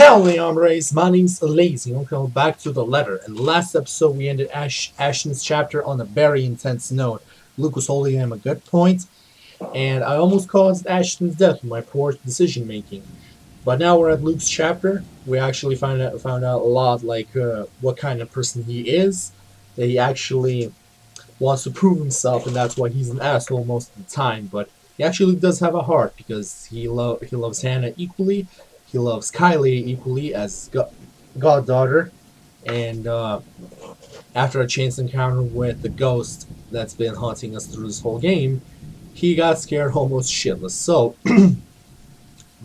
Howdy, hombres! My name's L.A.zy. Welcome back to the letter. In the last episode, we ended Ashton's chapter on a very intense note. Luke was holding him a good point, and I almost caused Ashton's death with my poor decision making. But now we're at Luke's chapter. We actually found out a lot, like what kind of person he is. That he actually wants to prove himself, and that's why he's an asshole most of the time. But he actually does have a heart because he loves Hannah equally. He loves Kylie equally as goddaughter, and after a chance encounter with the ghost that's been haunting us through this whole game, he got scared almost shitless. So, with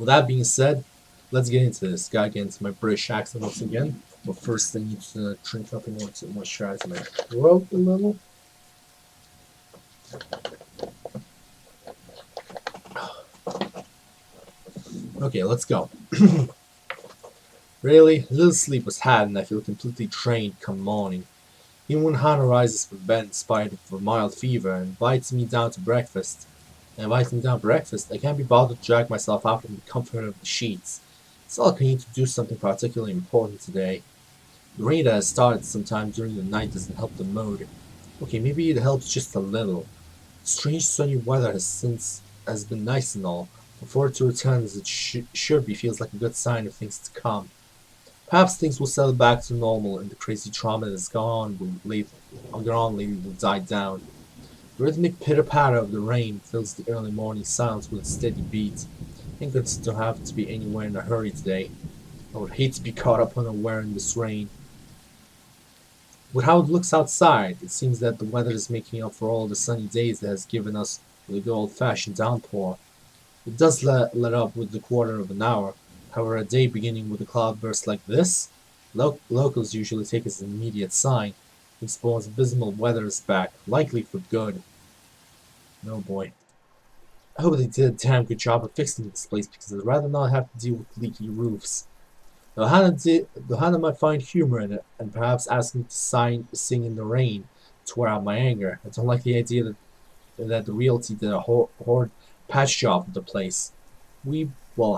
that being said, let's get into this. Gotta get into my British accent once again. But first, I need to drink up in order to moisturize my throat a little. Okay, let's go. Really, little sleep was had, and I feel completely drained come morning. Even when Hannah rises from bed in spite of a mild fever and invites me down to breakfast, I can't be bothered to drag myself out from the comfort of the sheets. It's not like I need to do something particularly important today. The rain that has started sometime during the night doesn't help the mood. Okay, maybe it helps just a little. Strange sunny weather has been nice and all, but for it to return as it should be feels like a good sign of things to come. Perhaps things will settle back to normal and the crazy trauma that has gone on lately will die down. The rhythmic pitter-patter of the rain fills the early morning silence with a steady beat. Thank goodness I don't have to be anywhere in a hurry today. I would hate to be caught up unaware in this rain. With how it looks outside, it seems that the weather is making up for all the sunny days that has given us the good old-fashioned downpour. It does let up with the quarter of an hour. However, a day beginning with a cloudburst like this, locals usually take as an immediate sign. It spawns abysmal weather is back, likely for good. No boy. I hope they did a damn good job of fixing this place because I'd rather not have to deal with leaky roofs. Though Hannah might find humor in it, and perhaps ask me to sing in the rain to wear out my anger. I don't like the idea that the realty did a horrid patch job of the place.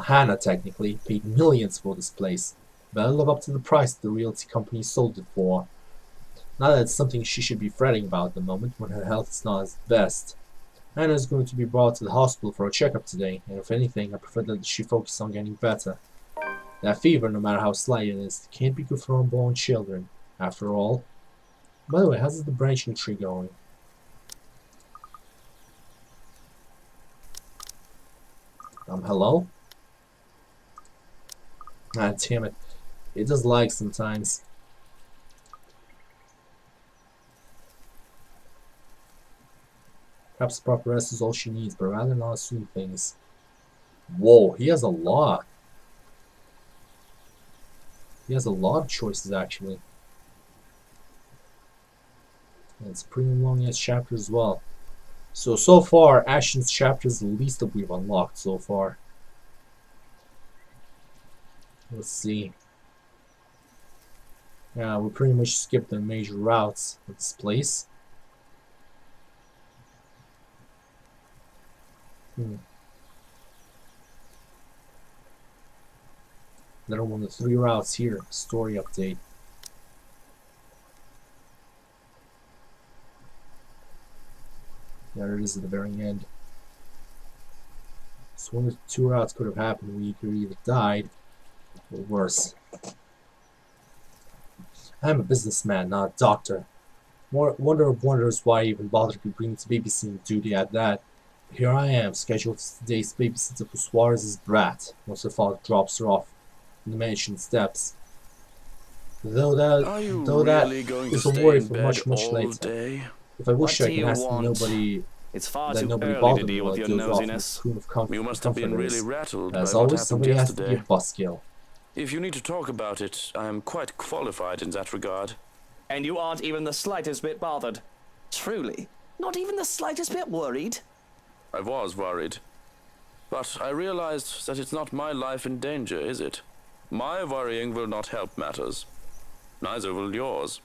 Hannah technically, paid millions for this place. Better live up to the price the realty company sold it for. Not that it's something she should be fretting about at the moment when her health is not at best. Hannah is going to be brought to the hospital for a checkup today, and if anything, I prefer that she focus on getting better. That fever, no matter how slight it is, can't be good for unborn children, after all. By the way, how's the branching tree going? Hello? Ah, damn it. It does lag sometimes. Perhaps proper rest is all she needs, but rather not assume things. Whoa, he has a lot. He has a lot of choices, actually. And it's a pretty long-ass chapter as well. So far, Ashton's chapter is the least that we've unlocked so far. Let's see. Yeah, we pretty much skipped the major routes of this place. Another one of the 3 routes here. Story update. There it is at the very end. So one of the 2 routes could have happened. We could either died or worse. I'm a businessman, not a doctor. Wonder of wonders why I even bothered to bring to babysitting duty at that. Here I am, scheduled as today's babysitter for Suarez's brat, once her father drops her off in the mansion steps. Though that is a worry for much later. If I wish I can ask nobody It's far that too nobody early to bothered deal while with it your goes off in the nosiness. cocoon of You must have been really comforters. rattled As by what always, happened somebody has to yesterday. be a buskill. If you need to talk about it, I am quite qualified in that regard. And you aren't even the slightest bit bothered? Truly? Not even the slightest bit worried? I was worried. But I realized that it's not my life in danger, is it? My worrying will not help matters. Neither will yours.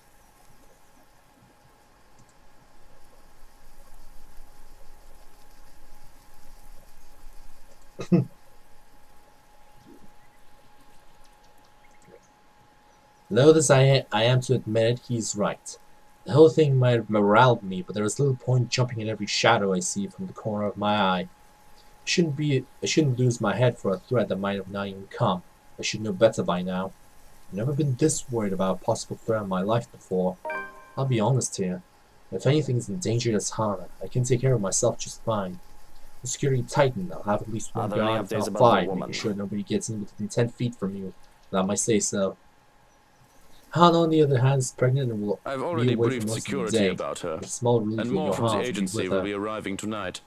Loath as I am to admit it, he's right. The whole thing might have moraled me, but there is little point jumping at every shadow I see from the corner of my eye. I shouldn't lose my head for a threat that might have not even come. I should know better by now. I've never been this worried about a possible threat in my life before. I'll be honest here. If anything is in danger, it's Hana. I can take care of myself just fine. The security tightened. I'll have at least one Other guard, if updates not about the 5, woman. making sure nobody gets in within 10 feet from you. Without my say-so. Hana, on the other hand, is pregnant and will I've be already away for briefed most of the security day. about her, With a small relief and that more from the Johannes will be agency with will her. be arriving tonight.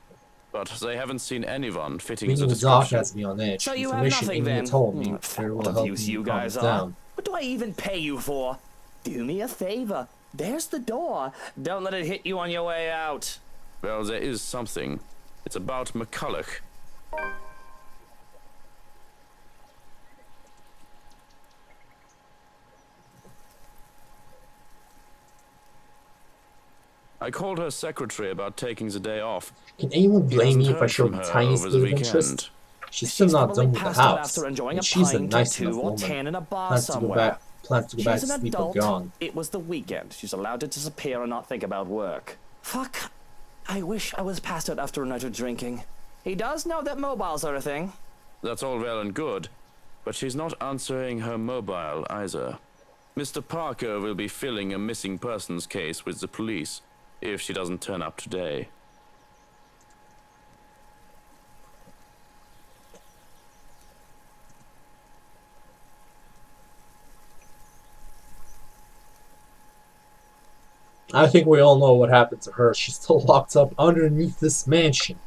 But they haven't seen anyone fitting Being the in the dark description. has me on edge. So The you have information nothing Amy then? told me Foul very well help abuse me you calm guys it are. down. What do I even pay you for? Do me a favor. There's the door. Don't let it hit you on your way out. Well, there is something. It's about McCulloch. I called her secretary about taking the day off. Can anyone He blame hasn't me if I heard show from the her tiniest over the bit of weekend. interest? She's still She's not probably done with the passed out house, after enjoying and a she's a pint nice or enough 2 or woman. 10 in a bar Plans to go somewhere. back, plans to go back She's to an sleep are adult. gone. It was the weekend. She's allowed to disappear and not think about work. Fuck. I wish I was passed out after a night of drinking. He does know that mobiles are a thing. That's all well and good, but she's not answering her mobile either. Mr. Parker will be filling a missing persons case with the police if she doesn't turn up today. I think we all know what happened to her. She's still locked up underneath this mansion.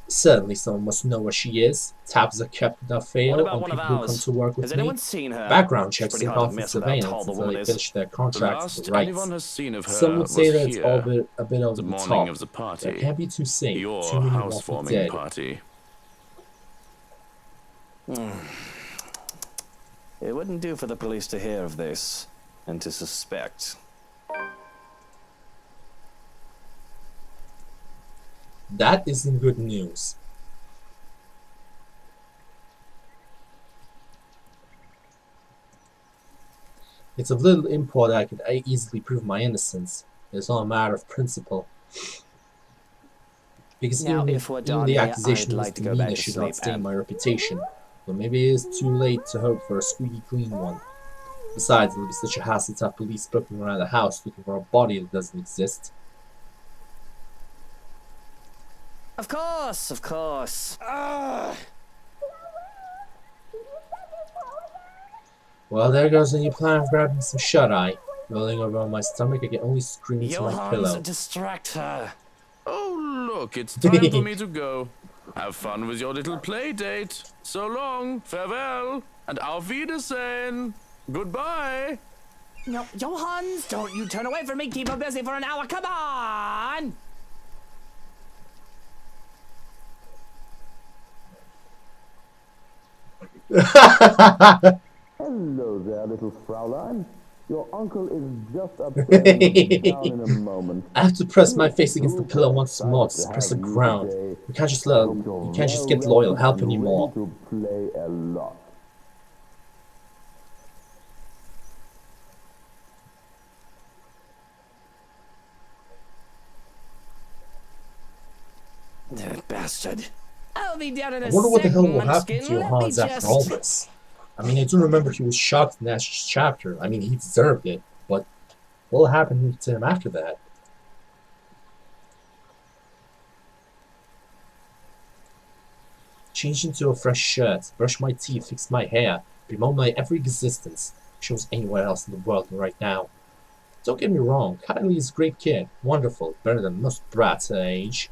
Certainly someone must know where she is. Tabs are kept without fail What about on one of people who come ours? to work with Has me. anyone seen her? Background It's checks pretty and hard to constant miss with how tall surveillance the until woman they is. finish their The contracts with last the rights. anyone has seen of her Some would say was that it's all here, a bit over the the morning top. of the That party. can't be too safe. Your Too many won't be housewarming dead. party. It wouldn't do for the police to hear of this and to suspect. That isn't good news. It's of little import that I could easily prove my innocence. It's all a matter of principle. Because Now, even if we're even done the here, accusation I'd of like to go back misdemeanor to should not sleep, stain Em. my reputation. But maybe it is too late to hope for a squeaky clean one. Besides, it'll be such a hassle to have police poking around the house looking for a body that doesn't exist. Of course, of course. Well, there goes a new plan of grabbing some shut-eye. Rolling over on my stomach, I can only scream into my Johans, pillow. distract her. Oh, look, it's time for me to go. Have fun with your little play date. So long, farewell, and auf Wiedersehen. Goodbye. No, Johans, don't you turn away from me. Keep her busy for an hour. Come on. Hello there, little Fraulein. Your uncle is just upstairs down in a moment. I have to press my face against the pillow once more to suppress the ground. You can't just get loyal help anymore. To play a lot. That bastard. I'll be down in a I wonder what the sec, hell will happen Munchkin. to Let me Johannes after all this. I mean, I do remember he was shocked in that chapter. I mean, he deserved it, but what will happen to him after that? Change into a fresh shirt, brush my teeth, fix my hair, bemoan my every existence. Shows anywhere else in the world right now. Don't get me wrong, Kylie is a great kid, wonderful, better than most brats her age.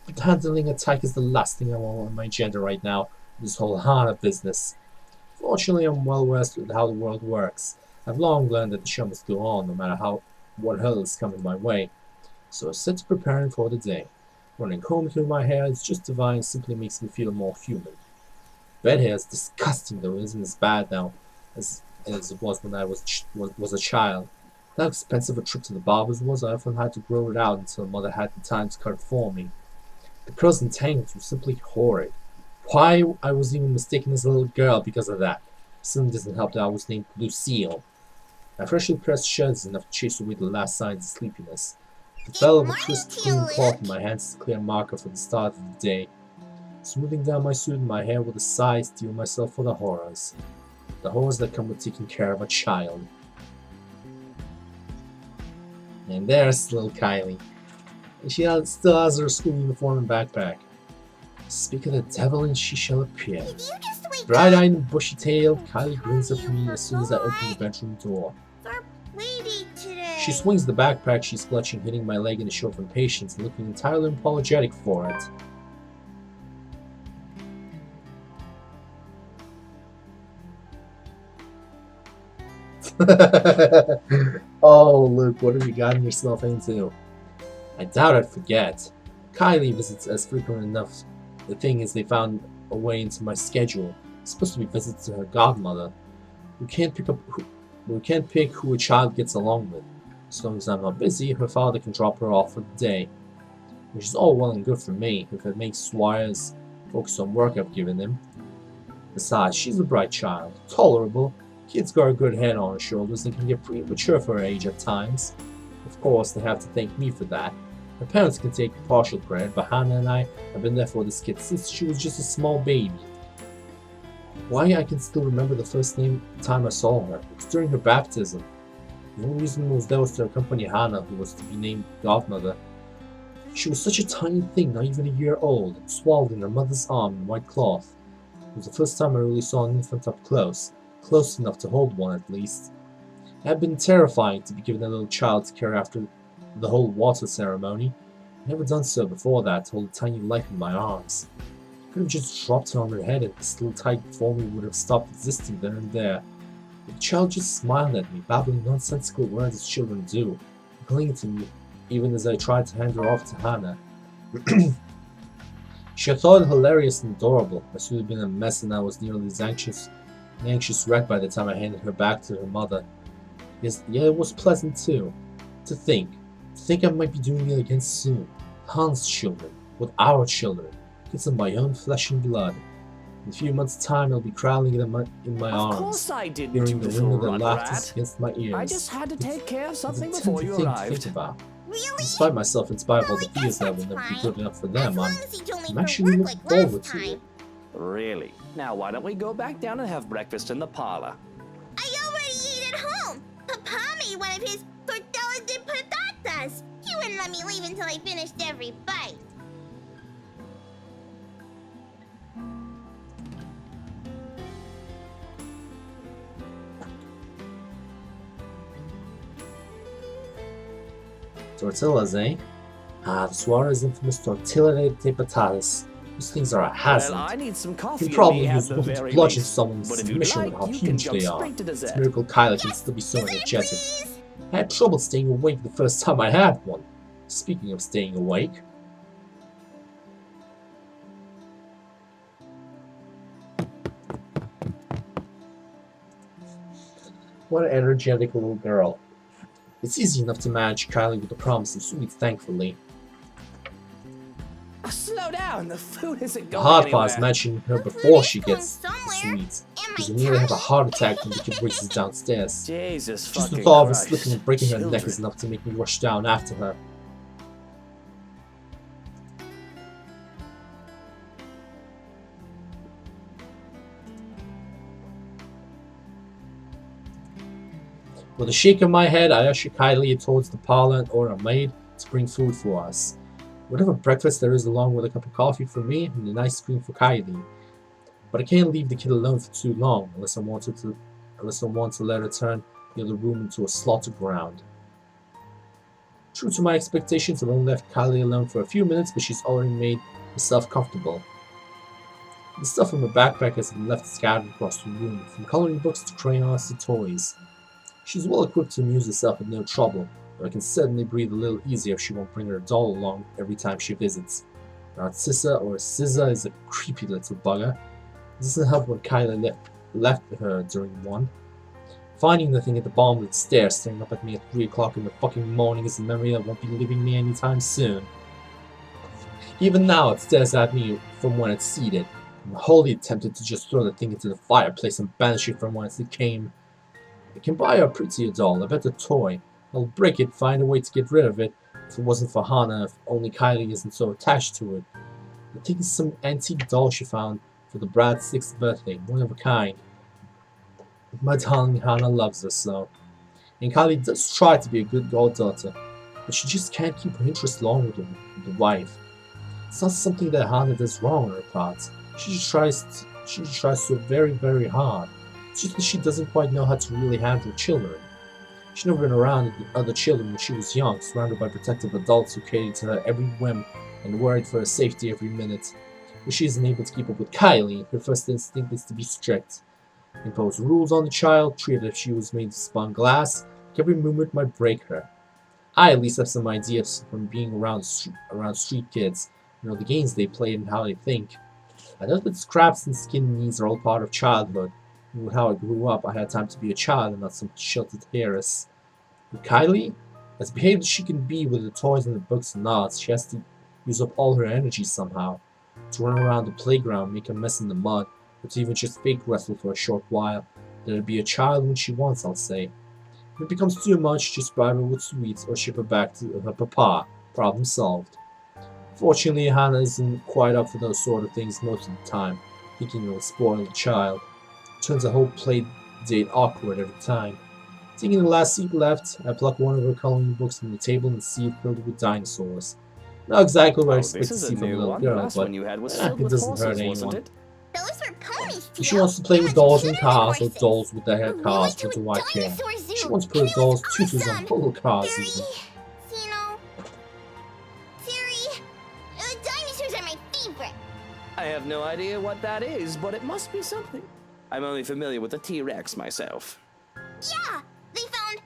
But handling a tyke is the last thing I want on my agenda right now. This whole Hana business. Fortunately, I'm well versed with how the world works. I've long learned that the show must go on, no matter what hurdles come in my way. So I set to preparing for the day. Running comb through my hair is just divine, simply makes me feel more human. Bed hair is disgusting though, isn't as bad now as it was when I was a child. How expensive a trip to the barber's was, I often had to grow it out until mother had the time to cut it for me. The curls and tangles were simply horrid. Why I was even mistaken as a little girl because of that. Still doesn't help that I was named Lucille. I freshly pressed shutters enough to chase away the last signs of sleepiness. The fell of a crisp, clean cloth in my hands is a clear marker for the start of the day. Smoothing down my suit and my hair with a sigh, steel myself for the horrors. The horrors that come with taking care of a child. And there's little Kylie. She still has her school uniform and backpack. Speak of the devil and she shall appear. Bright-eyed and bushy-tailed, Kylie grins up at me as soon as I open the bedroom door. She swings the backpack she's clutching, hitting my leg in a show of impatience and looking entirely apologetic for it. Oh, Luke, what have you gotten yourself into? I doubt I'd forget. Kylie visits as frequent enough. The thing is, they found a way into my schedule. It's supposed to be visits to her godmother. We can't pick who a child gets along with. As long as I'm not busy, her father can drop her off for the day. Which is all well and good for me, if it makes Squires focus on work I've given him. Besides, she's a bright child, tolerable. Kid's got a good head on her shoulders and can get pretty mature for her age at times. Of course, they have to thank me for that. Her parents can take partial credit, but Hannah and I have been there for this kid since she was just a small baby. Why I can still remember the first time I saw her. It was during her baptism. The only reason was there was to accompany Hannah, who was to be named godmother. She was such a tiny thing, not even a year old, swaddled in her mother's arm in white cloth. It was the first time I really saw an infant up close enough to hold one at least. It had been terrifying to be given a little child to carry after the whole water ceremony. I'd never done so before that, to hold a tiny life in my arms. I could have just dropped her on her head and the still tight before me would have stopped existing then and there. But the child just smiled at me, babbling nonsensical words as children do, clinging to me even as I tried to hand her off to Hannah. She had thought it hilarious and adorable. I should have been a mess and I was nearly as anxious wreck by the time I handed her back to her mother. Yes, yeah, it was pleasant too. To think I might be doing it again soon. Han's children, with our children, kids of my own flesh and blood. In a few months' time, I'll be crawling in my arms, Of course I didn't, hearing you the wind of their little laughter rat. against my ears. I just had to take care of It's something a before tempting you thing to arrived. think about. Really? Despite myself, in spite of all the Well, I fears guess that I will that's never be fine. good enough for As them, long as you don't I'm make actually her looking work like forward last to it. time. Really? Now why don't we go back down and have breakfast in the parlor? I already ate at home. Papa made one of his tortillas de patatas. He wouldn't let me leave until I finished every bite. Tortillas, eh? Ah, the Suarez infamous tortilla de patatas. Those things are a hazard. Well, I need some coffee. You and probably me at use the one to very bludgeon least. someone into But if you'd submission with like, how you can huge jump they are. straight to It's dessert. a miracle Kyla can still be so energetic. I had trouble staying awake the first time I had one. Speaking of staying awake. What an energetic little girl. It's easy enough to manage Kylie with the promise of sweets, thankfully. Slow down, the food isn't The going hard anywhere. part is mentioning her The food before is she going gets the somewhere. sweets. In Because my you nearly have a tummy. heart attack when the kid races downstairs. Jesus Just the fucking thought of her Christ. slipping and breaking her neck Children. is enough to make me rush down after her. With a shake of my head, I usher Kylie towards the parlor and order a maid to bring food for us. Whatever breakfast there is, along with a cup of coffee for me and an ice cream for Kylie. But I can't leave the kid alone for too long unless I want to let her turn the other room into a slaughter ground. True to my expectations, I've only left Kylie alone for a few minutes, but she's already made herself comfortable. The stuff from her backpack has been left scattered across the room, from coloring books to crayons to toys. She's well equipped to amuse herself with no trouble, but I can certainly breathe a little easier if she won't bring her doll along every time she visits. Narcissa or Scissor is a creepy little bugger. It doesn't help when Kyla left her during one. Finding the thing at the bottom of the stairs staring up at me at 3 o'clock in the fucking morning is a memory that won't be leaving me anytime soon. Even now it stares at me from when it's seated, I'm wholly tempted to just throw the thing into the fireplace and banish it from whence it came. I can buy her a prettier doll, a better toy. I'll break it, find a way to get rid of it. If it wasn't for Hana, if only Kylie isn't so attached to it. I think it's some antique doll she found for the brat's 6th birthday, one of a kind. My darling Hana loves her so. And Kylie does try to be a good goddaughter, but she just can't keep her interest long with the wife. It's not something that Hana does wrong on her part. She just tries so very, very hard. It's just that she doesn't quite know how to really handle children. She's never been around other children when she was young, surrounded by protective adults who catered to her every whim and worried for her safety every minute. When she isn't able to keep up with Kylie, her first instinct is to be strict. Impose rules on the child, treat her if she was made of spun glass, like every movement might break her. I at least have some ideas from being around street kids, the games they play and how they think. I know that scraps and skin needs are all part of childhood, and with how I grew up, I had time to be a child and not some sheltered heiress. With Kylie, as behaved as she can be with the toys and the books and arts, she has to use up all her energy somehow. To run around the playground, make a mess in the mud, or to even just fake wrestle for a short while. Let her be a child when she wants, I'll say. If it becomes too much, just bribe her with sweets or ship her back to her papa. Problem solved. Fortunately, Hana isn't quite up for those sort of things most of the time, thinking it'll spoil the child. Turns the whole play date awkward every time. Taking the last seat left, I pluck one of her coloring books from the table and see it filled with dinosaurs. Not exactly what I Oh, expect this to is a see from a new little one. girl, Last but one you had was it filled with doesn't horses, hurt wasn't anyone. it? Those were ponies, If she Theo. wants to play with They're dolls much and cuter than cars, or horses. dolls with their We cars, went to what a do I care? dinosaur zoo, She wants to and put it dolls' was tutus on awesome. little cars Siri, even. Siri, dinosaurs are my favorite. I have no idea what that is, but it must be something. I'm only familiar with the T-Rex myself. Yeah, they found,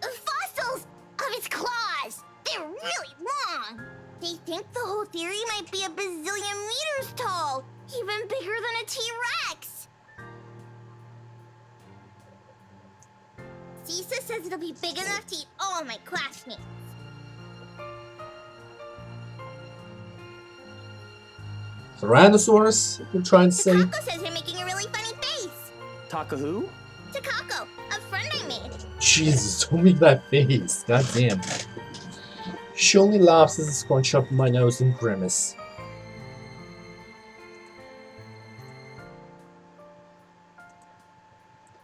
fossils of its claws. They're really long. They think the whole theory might be a bazillion meters tall, even bigger than a T-Rex. Cisa says it'll be big enough to eat all of my classmates. Tyrannosaurus? You're trying to say? Takako says you're making a really funny face. Taka who? Takako, a friend I made. Jesus, don't make that face. God damn. She only laughs as I scrunch up my nose and grimace.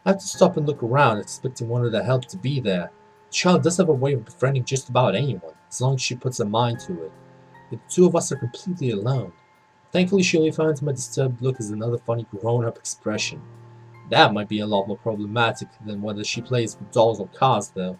I have to stop and look around, expecting one of the help to be there. The child does have a way of befriending just about anyone, as long as she puts her mind to it. But the two of us are completely alone. Thankfully, she only finds my disturbed look as another funny grown-up expression. That might be a lot more problematic than whether she plays with dolls or cars, though.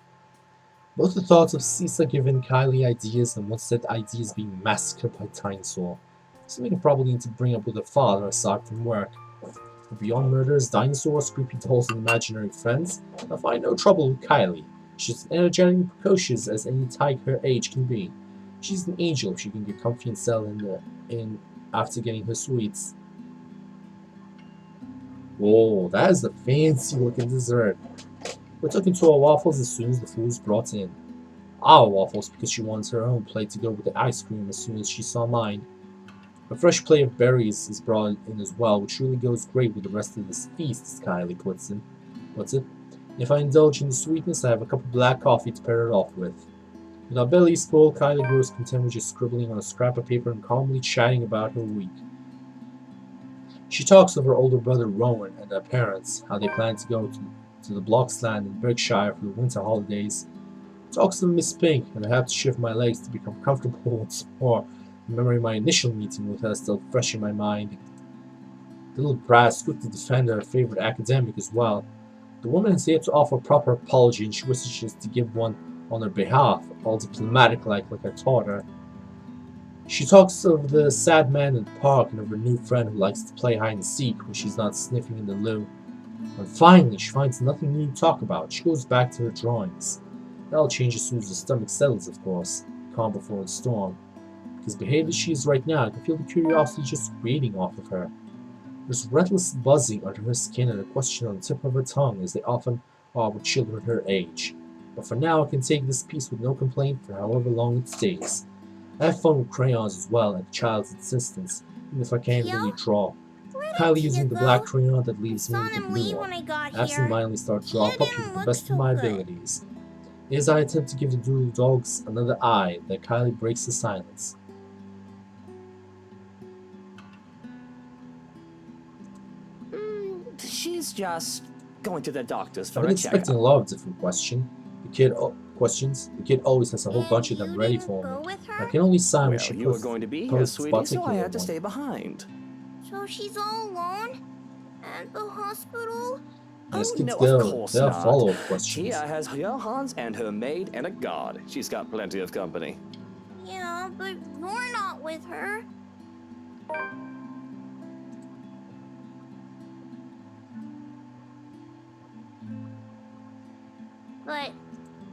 Both the thoughts of Cisa giving Kylie ideas and one set ideas being massacred by Dinosaur. Something I probably need to bring up with her father aside from work. But beyond murders, dinosaurs, creepy dolls, and imaginary friends, I find no trouble with Kylie. She's as energetic and precocious as any tyke her age can be. She's an angel if she can get comfy and settle in after getting her sweets. Whoa, that is a fancy looking dessert. We took into our waffles as soon as the food was brought in. Our waffles because she wants her own plate to go with the ice cream as soon as she saw mine. A fresh plate of berries is brought in as well, which really goes great with the rest of this feast, as Kylie puts it. If I indulge in the sweetness, I have a cup of black coffee to pair it off with. With our bellies full, Kylie grows content with just scribbling on a scrap of paper and calmly chatting about her week. She talks of her older brother Rowan and their parents, how they plan to go to the Blocksland in Berkshire for the winter holidays. Talks of Miss Pink, and I have to shift my legs to become comfortable once more, remembering my initial meeting with her still fresh in my mind. The little brat's quick to defend her favorite academic as well. The woman is here to offer a proper apology, and she wishes to give one on her behalf, all diplomatic like I taught her. She talks of the sad man in the park and of her new friend who likes to play hide and seek when she's not sniffing in the loo. When finally she finds nothing new to talk about, she goes back to her drawings. That'll change as soon as the stomach settles, of course, calm before the storm. Because behaved as she is right now, I can feel the curiosity just radiating off of her. There's restless buzzing under her skin and a question on the tip of her tongue, as they often are with children her age. But for now, I can take this piece with no complaint for however long it stays. I have fun with crayons as well, at the child's insistence, even if I can't really Yo? draw. Where'd Kylie Kia using the go? black crayon that I leaves me saw with the them blue leave one. when I got here. Absent-mindedly start to draw a Kia puppy didn't with the look best of so my good. abilities. As I attempt to give the doodle dogs another eye, that Kylie breaks the silence. She's just going to the doctor's I've for been a expecting a checkup. lot of different questions. The kid always has a whole bunch of And them you ready didn't for go me. with I her? can only sign when Well, she you were going to be here, posts sweetie, so I particular had to one. stay behind. So she's all alone? At the hospital? As Oh, kids no, of go, course there are not. follow-up questions. Tia has Johannes and her maid and a guard. She's got plenty of company. Yeah, but you're not with her. But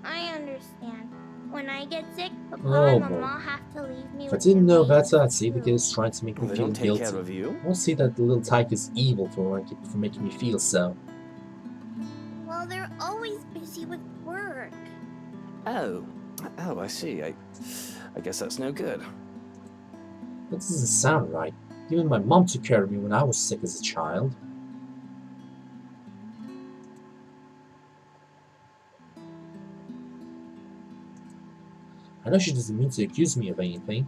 I understand. When I get sick, Papa Oh and boy. Mama have to leave me If I with didn't the know babies, better, I'd say the too. kid is trying to make me They feel don't take care guilty. of you. I won't say that the little tyke is evil for making me feel so. Well, they're always busy with work. Oh, I see. I guess that's no good. That doesn't sound right. Even my mom took care of me when I was sick as a child. I know she doesn't mean to accuse me of anything.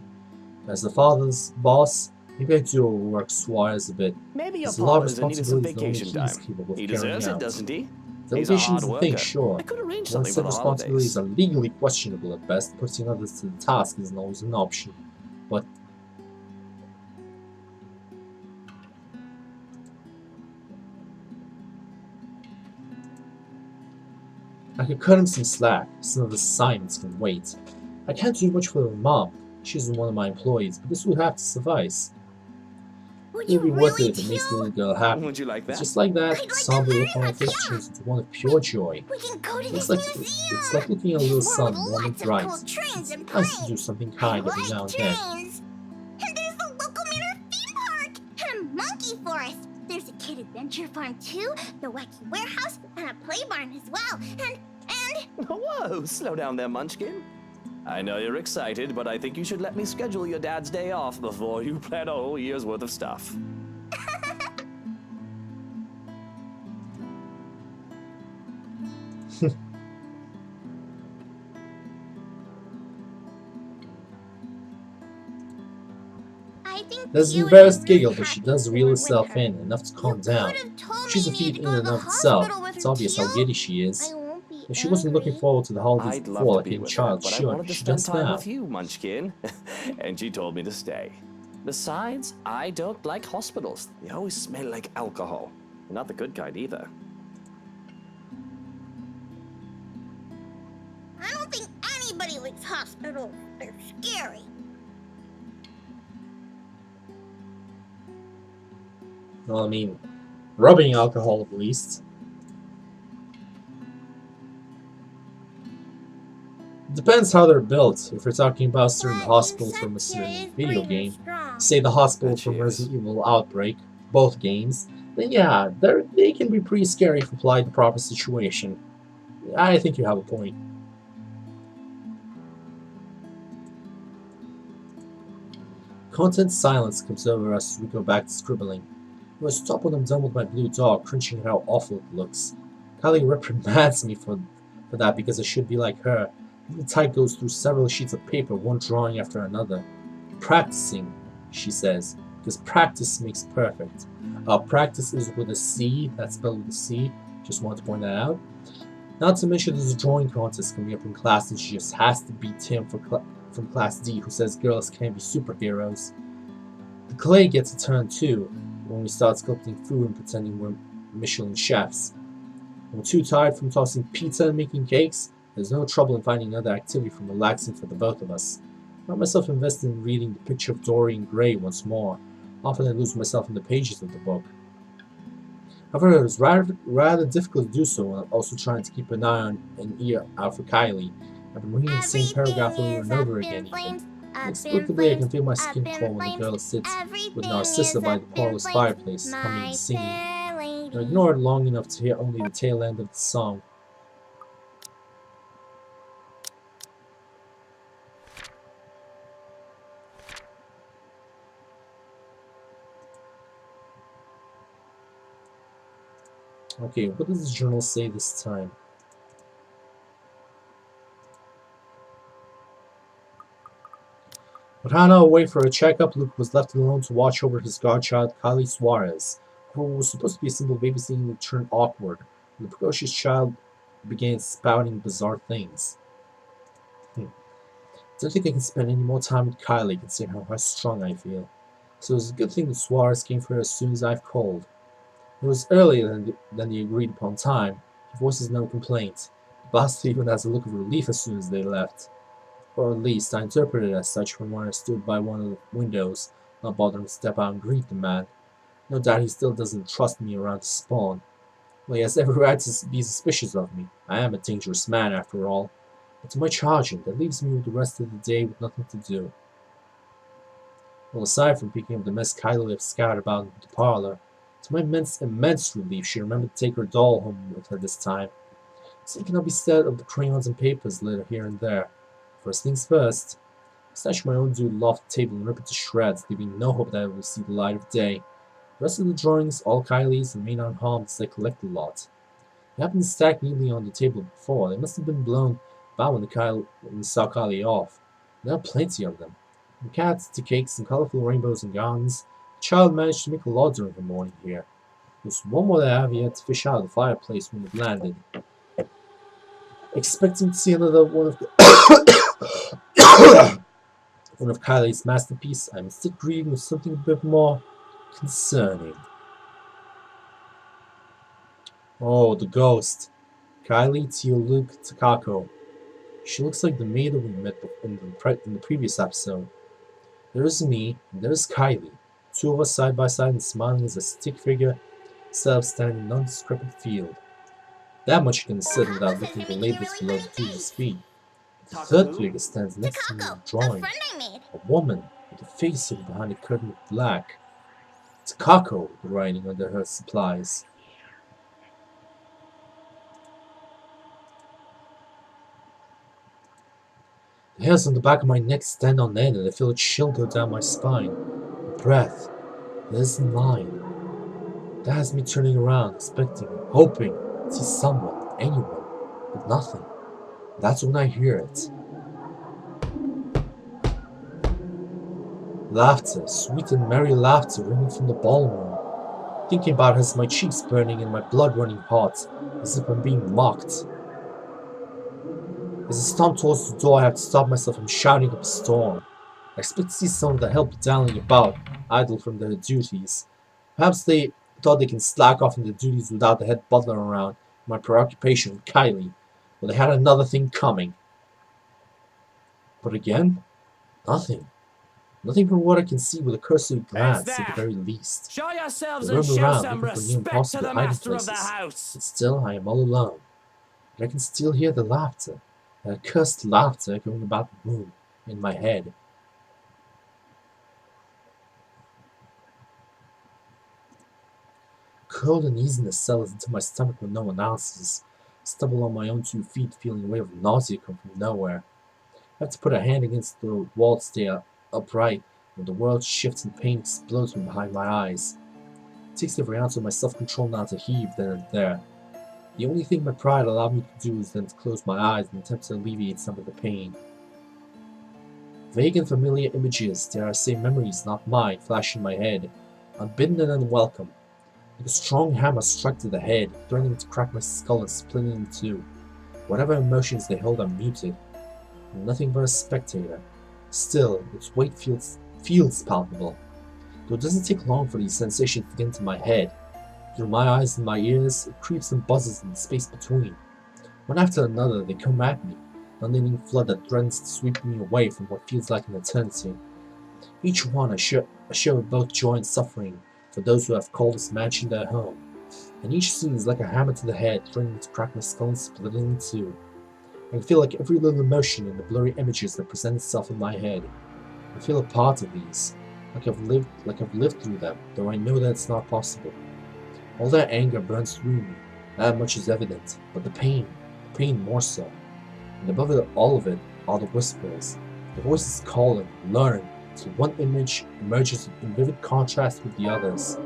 As the father's boss, maybe I do overwork Suarez a bit. Maybe your There's a lot of father needed some responsibilities that only vacation he's time. capable of He carrying deserves it, out. doesn't he? He's a Delegation hard is the thing, worker. sure. I could arrange But something for said the responsibilities holidays. are legally questionable at best, putting others to the task isn't always an option. But I could cut him some slack. Some of his assignments can wait. I can't do much for my mom. She isn't one of my employees, but this would have to suffice. Would It'll you be worth really, it if it makes the Teal? little girl happy. Would you like And that? just like that, I'd like the that somber very look on my much, face yeah. turns into one of pure joy. We can go to It's this like museum! it's like looking at a little One sun with warm and lots of bright. cool trains It's and nice to do planes. something I kind every now like and then. trains! And there's the locomotor theme park! And a monkey forest! There's a kid adventure farm too, the wacky warehouse, and a play barn as well. And Whoa, slow down there, Munchkin. I know you're excited, but I think you should let me schedule your dad's day off before you plan a whole year's worth of stuff. I think There's an Tia would embarrassed be really giggle, but she happy does if reel we were with herself her. in, enough to calm You down. could have told She's me a you need feat to in go to and the of itself. hospital with It's her, obvious how Teal. giddy she I is. won't be If she wasn't looking angry. forward to the holidays I'd before love to like be any with her, child but I should, wanted to she spend does time now. with you, Munchkin. And she told me to stay. Besides, I don't like hospitals. They always smell like alcohol. Not the good kind either. I don't think anybody likes hospitals. They're scary. Well, I mean, rubbing alcohol at least. Depends how they're built. If we're talking about certain But hospitals from a Insectia certain is video brave and game, strong. say the hospital Bet she from is. Resident Evil Outbreak, both games, then yeah, they can be pretty scary if applied to the proper situation. I think you have a point. Content silence comes over us as we go back to scribbling. I was stopped when I'm done with my blue dog, cringing at how awful it looks. Kylie reprimands me for that because I should be like her. The type goes through several sheets of paper, one drawing after another. Practicing, she says, because practice makes perfect. Practice is with a C, that's spelled with a C, just wanted to point that out. Not to mention there's a drawing contest coming up in class and she just has to beat Tim from Class D who says girls can't be superheroes. The clay gets a turn too, when we start sculpting food and pretending we're Michelin chefs. When we're too tired from tossing pizza and making cakes, there's no trouble in finding another activity from relaxing for the both of us. I find myself invested in reading The Picture of Dorian Gray once more. Often I lose myself in the pages of the book. However, it was rather difficult to do so when I'm also trying to keep an eye on an ear out for Kylie. I've been reading the same paragraph over and over again even. Inexplicably, I can feel my skin crawl when the girl sits with Narcissa by the parlor's fireplace, humming and singing. I ignored long enough to hear only the tail end of the song. Okay, what does the journal say this time? With Hannah away for a checkup, Luke was left alone to watch over his godchild, Kylie Suarez, who was supposed to be a simple babysitting turned awkward. The precocious child began spouting bizarre things. Don't think I can spend any more time with Kylie, considering how strong I feel. So it's a good thing that Suarez came for her as soon as I've called. It was earlier than the agreed upon time. He voices no complaint. The boss even has a look of relief as soon as they left. Or at least I interpreted it as such from where I stood by one of the windows, not bothering to step out and greet the man. No doubt he still doesn't trust me around the spawn. Well, he has every right to be suspicious of me. I am a dangerous man after all. But to my charging, that leaves me with the rest of the day with nothing to do. Well, aside from picking up the mess Kylie had scattered about in the parlor, to my immense relief, she remembered to take her doll home with her this time. Something cannot be said of the crayons and papers littered here and there. First things first, I snatched my own dude off the table and ripped it to shreds, leaving no hope that it will see the light of day. The rest of the drawings, all Kylie's, remain unharmed as I collect the lot. They happened to stack neatly on the table before. They must have been blown about when we saw Kylie off. There are plenty of them. From cats to cakes and colorful rainbows and gardens, the child managed to make a lot during her morning here. There's one more that I have yet to fish out of the fireplace when it landed. Expecting to see another one of one of Kylie's masterpieces, I'm instead greeting with something a bit more concerning. Oh, the ghost. Kylie Luke Takako. She looks like the maid that we met in the previous episode. There's me, and there's Kylie. Two of us side by side and smiling as a stick figure standing in a nondescript field. That much you can ascertain without looking at the labels below the two's feet. The third figure stands next to me in the drawing. A woman with a face hidden behind a curtain of black. Takako, the writing under her supplies. The hairs on the back of my neck stand on end and I feel a chill go down my spine. A breath. It isn't mine. That has me turning around, expecting, hoping to see someone, anyone, but nothing. That's when I hear it. Laughter, sweet and merry laughter ringing from the ballroom. Thinking about it has my cheeks burning and my blood running hot, as if I'm being mocked. As I stomp towards the door, I have to stop myself from shouting up a storm. I expect to see some of the help dallying about, idle from their duties. Perhaps they thought they can slack off in their duties without the head butler around, my preoccupation with Kylie, but they had another thing coming. But again, nothing. Nothing from what I can see with a cursory glance, at the very least. Show yourselves I and roam show around some looking for new respect to impossible the hiding master of the places, house. but still I am all alone. And I can still hear the laughter, that accursed laughter going about the room, in my head. Cold uneasiness settles into my stomach with no analysis. I stumble on my own 2 feet, feeling a wave of nausea come from nowhere. I have to put a hand against the wall to stay upright, when the world shifts and pain explodes from behind my eyes. It takes every ounce of my self-control now to heave then and there. The only thing my pride allowed me to do is then to close my eyes and attempt to alleviate some of the pain. Vague and familiar images, dare I say memories not mine, flash in my head, unbidden and unwelcome. Like a strong hammer struck to the head, threatening to crack my skull and split it in two. Whatever emotions they hold are muted. I'm nothing but a spectator. Still, its weight feels palpable. Though it doesn't take long for these sensations to get into my head. Through my eyes and my ears, it creeps and buzzes in the space between. One after another, they come at me, an unending flood that threatens to sweep me away from what feels like an eternity. Each one I share with both joy and suffering for those who have called this mansion their home, and each scene is like a hammer to the head, threatening to crack my skull and split it in two. I can feel like every little emotion in the blurry images that present itself in my head. I feel a part of these, like I've lived through them, though I know that it's not possible. All that anger burns through me, that much is evident, but the pain more so. And above all of it are the whispers, the voices calling, luring, till one image emerges in vivid contrast with the others.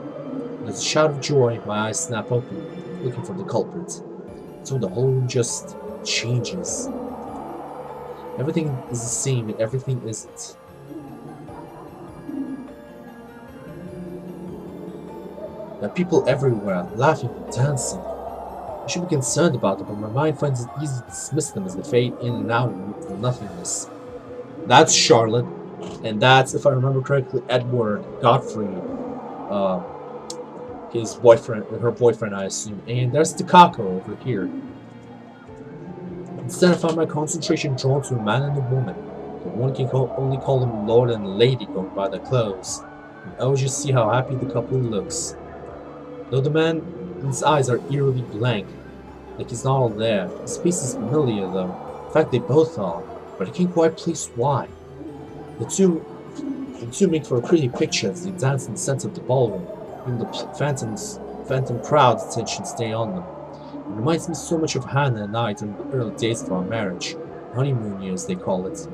With a shout of joy, my eyes snap open, looking for the culprit. So the whole room just changes. Everything is the same and everything isn't. There are people everywhere, laughing and dancing. I should be concerned about them, but my mind finds it easy to dismiss them as they fade in and out of nothingness. That's Charlotte, and that's, if I remember correctly, Edward Godfrey, his boyfriend, her boyfriend, I assume. And there's Takako over here. Instead, I found my concentration drawn to a man and a woman. The one can only call them Lord and Lady going by their clothes. And I will just see how happy the couple looks. Though the man's eyes are eerily blank, like he's not all there. His face is familiar though. In fact, they both are, but I can't quite place why. The two make for a pretty picture as they dance in the center of the ballroom. Even the phantom crowd's attention stay on them. It reminds me so much of Hannah and I during the early days of our marriage, honeymoon years they call it.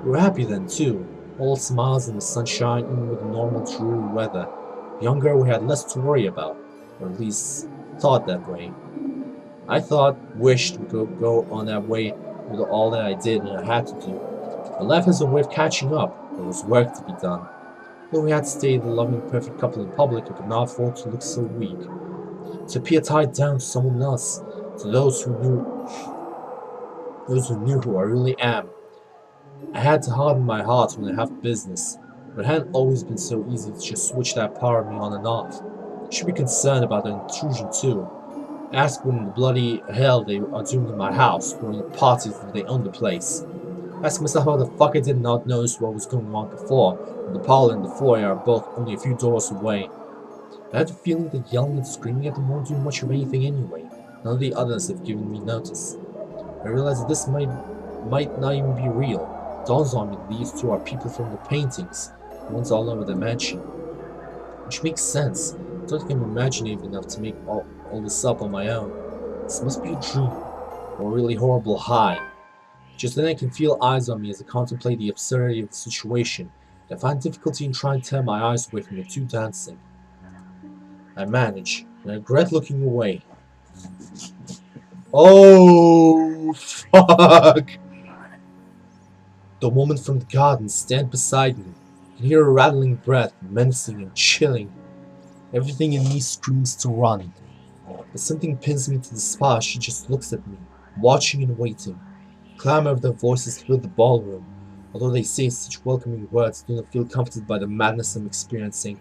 We were happy then too, all smiles in the sunshine even with the normal dreary weather. Younger, we had less to worry about, or at least thought that way. I wished we could go on that way with all that I did and I had to do. But life has a way of catching up. There was work to be done. Though we had to stay the loving, perfect couple in public, I could not afford to look so weak. To appear tied down to someone else, to those who knew who I really am. I had to harden my heart when I have business, but it hadn't always been so easy to just switch that part of me on and off. I should be concerned about the intrusion too. Ask what in the bloody hell they are doing in my house, throwing the parties that they own the place. Ask myself how the fuck I did not notice what was going on before, when the parlor and the foyer are both only a few doors away. I had the feeling that yelling and screaming at them won't do much of anything anyway. None of the others have given me notice. I realize that this might not even be real. It dawns on me that these two are people from the paintings, the ones all over the mansion. Which makes sense. I don't think I'm imaginative enough to make all this up on my own. This must be a dream, or a really horrible high. Just then I can feel eyes on me as I contemplate the absurdity of the situation, and I find difficulty in trying to tear my eyes away from the two dancing. I manage, and I regret looking away. Oh, fuck! The woman from the garden stands beside me. I can hear her rattling breath, menacing and chilling. Everything in me screams to run. But something pins me to the spot. She just looks at me, watching and waiting. The clamor of their voices fill the ballroom. Although they say such welcoming words, I do not feel comforted by the madness I'm experiencing.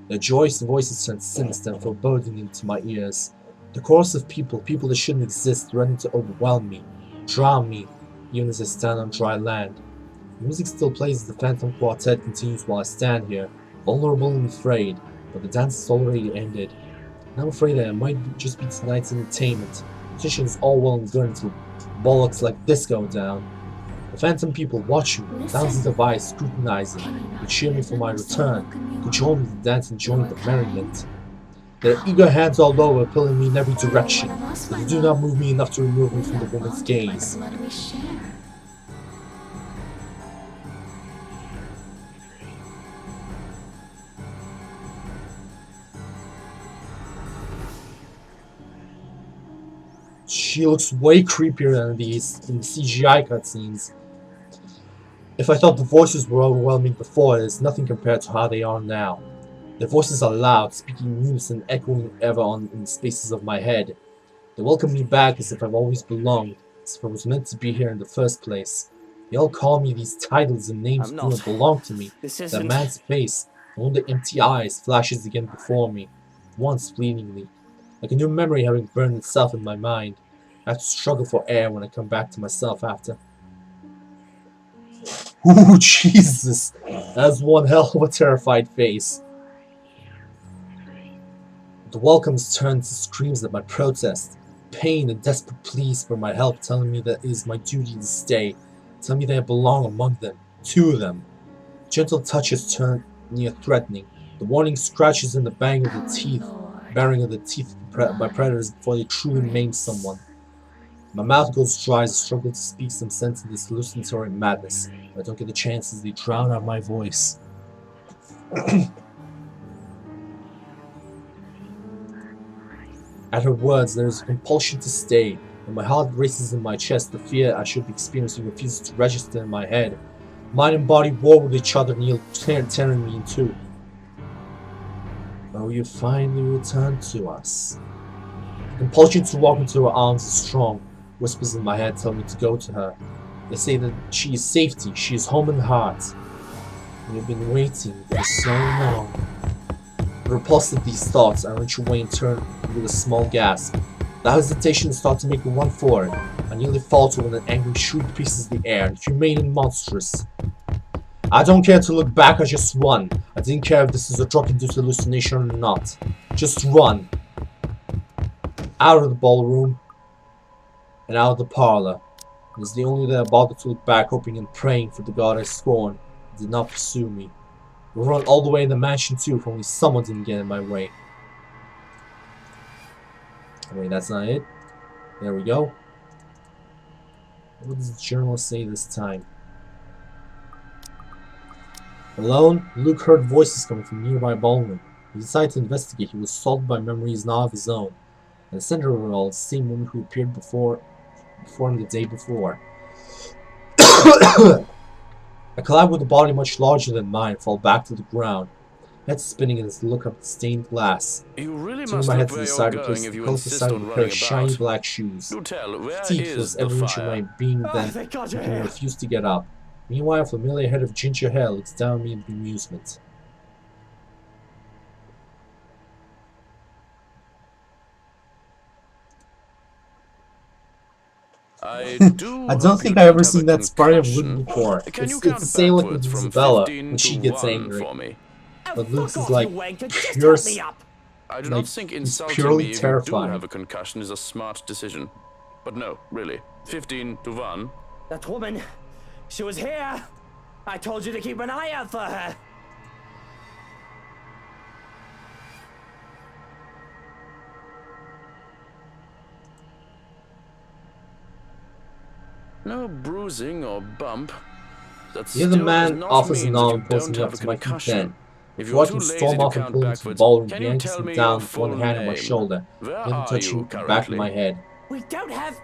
Their joyous voices turn sinister and foreboding into my ears. The chorus of people that shouldn't exist, threatening to overwhelm me, drown me, even as I stand on dry land. The music still plays as the Phantom Quartet continues while I stand here, vulnerable and afraid, but the dance has already ended. And I'm afraid that it might just be tonight's entertainment. Musician is all well and good until bollocks like this go down. The Phantom people watch me, thousands of eyes scrutinizing, who cheer me for my return, who join me to dance and join the merriment. Their eager hands all over, pulling me in every direction, but they do not move me enough to remove me from the woman's gaze. She looks way creepier than these in the CGI cutscenes. If I thought the voices were overwhelming before, it is nothing compared to how they are now. Their voices are loud, speaking in unison, echoing ever on in the spaces of my head. They welcome me back as if I've always belonged, as if I was meant to be here in the first place. They all call me these titles and names that do not belong to me. That man's face, and only the empty eyes, flashes again before me, once fleetingly, like a new memory having burned itself in my mind. I have to struggle for air when I come back to myself after. Ooh, Jesus! That's one hell of a terrified face. The welcomes turn to screams at my protest, pain and desperate pleas for my help, telling me that it is my duty to stay, telling me that I belong among them, to them. Gentle touches turn near threatening, the warning scratches and the bang of the teeth, baring of the teeth by predators before they truly maim someone. My mouth goes dry as I struggle to speak some sense of this hallucinatory madness, but I don't get a chance as they drown out my voice. At her words, there is a compulsion to stay, and my heart races in my chest. The fear I should be experiencing refuses to register in my head. Mind and body war with each other, nearly tearing me in two. Oh, you finally returned to us. The compulsion to walk into her arms is strong. Whispers in my head tell me to go to her. They say that she is safety, she is home in the heart. We have been waiting for so long. Repulsed at these thoughts, I reach away and turn with a small gasp. The hesitation starts to make a run for it. I nearly falter when an angry shriek pierces the air, humane and monstrous. I don't care to look back, I just run. I didn't care if this is a drug-induced hallucination or not. Just run. Out of the ballroom, and out of the parlor. It is the only that I bother to look back, hoping and praying for the god I scorn did not pursue me. We'll run all the way in the mansion too, if only someone didn't get in my way. Wait, that's not it. There we go. What does the journalist say this time? Alone, Luke heard voices coming from nearby ballroom. He decided to investigate. He was assaulted by memories not of his own. And the center of it all is the same woman who appeared before him the day before. I collide with a body much larger than mine and fall back to the ground. Head spinning as I look up at the stained glass. You really Turning must my look head to where the you're side, going replaced if the you closest insist side on with a pair running of shiny about. black shoes. Do tell, where Fatigue is was the every inch of my fire? being Oh, then, thank God you're making me here. refuse to get up. Meanwhile, a familiar head of ginger hair looks down at me in bemusement. I I do don't hope you think I've don't ever have a seen that sprite of Luke concussion. before. Can you It's the count same like with backwards from Isabella 15 when to she gets 1 angry. for me? Oh, But Luke's fuck is off, like you wanker. Just pure, help me up. I do like, not think he's insulting purely me if you do terrifying. have a concussion is a smart decision. But no, really. 15 to 1. That woman, she was here. I told you to keep an eye out for her. No bruising or bump. That The other still does man not offers mean an that arm you and pulls don't me up have a to my feet then. concussion. If Before you're I too can lazy storm to off and count pull into the backwards, ballroom, can he you yanks tell me me your down with one full hand on my name? shoulder, Where the other are touching you the back of currently? my head. We don't have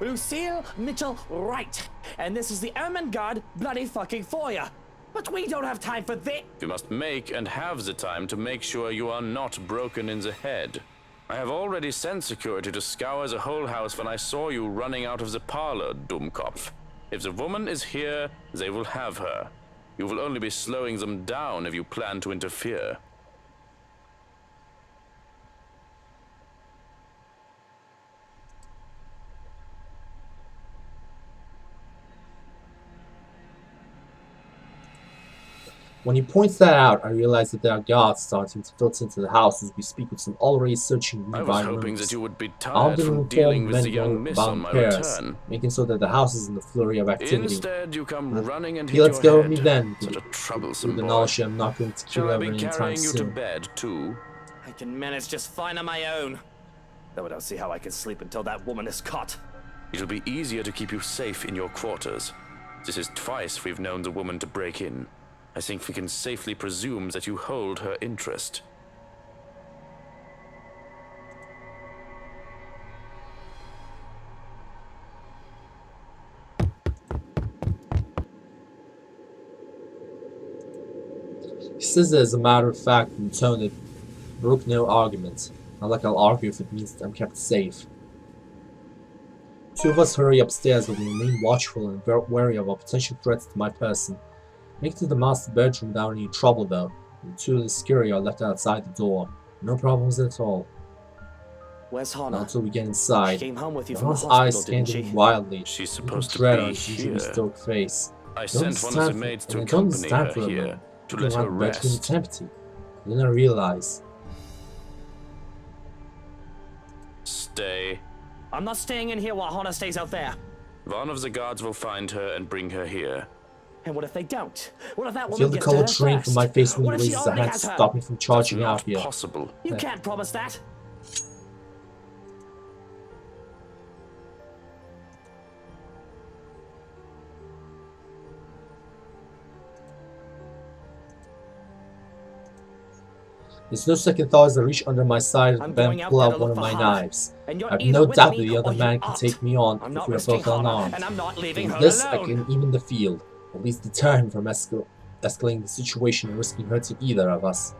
Lucille Mitchell Wright, and this is the Ermengarde bloody fucking foyer. But we don't have time for this. You must make and have the time to make sure you are not broken in the head. I have already sent security to scour the whole house when I saw you running out of the parlor, Dummkopf. If the woman is here, they will have her. You will only be slowing them down if you plan to interfere. When he points that out, I realize that there are guards starting to filter into the house as we speak with some already searching I was nearby hoping rooms. that you would be Armed tired and from dealing uniformed with the men go young miss about on in my pairs, return. making so that the house is in the flurry of activity. Instead, you come running and He hit lets your go of me head. then, Such a with troublesome the boy. knowledge that I'm not going to kill Shall I ever be anytime carrying you to soon. bed, too? I can manage just fine on my own. Though I don't see how I can sleep until that woman is caught. It'll be easier to keep you safe in your quarters. This is twice we've known the woman to break in. I think we can safely presume that you hold her interest. He says it as a matter of fact in a tone that brook no argument. Not like I'll argue if it means that I'm kept safe. Two of us hurry upstairs, but we remain watchful and wary of potential threats to my person. Make it to the master bedroom without any trouble though. The two of the scurry are left outside the door. No problems at all. Where's Not Hannah? until we get She inside. came home with you from the Ron's eyes hospital, didn't scanned him she? wildly. She's Look supposed of to dread be on his usually here. stoic face. I sent one of the maids to I don't accompany stand her for a here, moment. to Looking let her around the bedroom, rest. it's empty. Then I realize. Stay. I'm not staying in here while Hannah stays out there. One of the guards will find her and bring her here. And what if they don't? What if that Feel woman the gets to color her drain from first? my face when he What if she raises a already hand to has her? stop me from That's charging out not here. possible. You can't promise that. There's no second thought as I reach under my side I'm and going then out pull there out to one look of for my Hana. knives. And you're I have either no with doubt that me the other or man you can aren't. take me on I'm if not we are risking both Hana, unarmed. and I'm not leaving With her this, I alone. can even the field, at least deter him from escalating the situation and risking hurting either of us.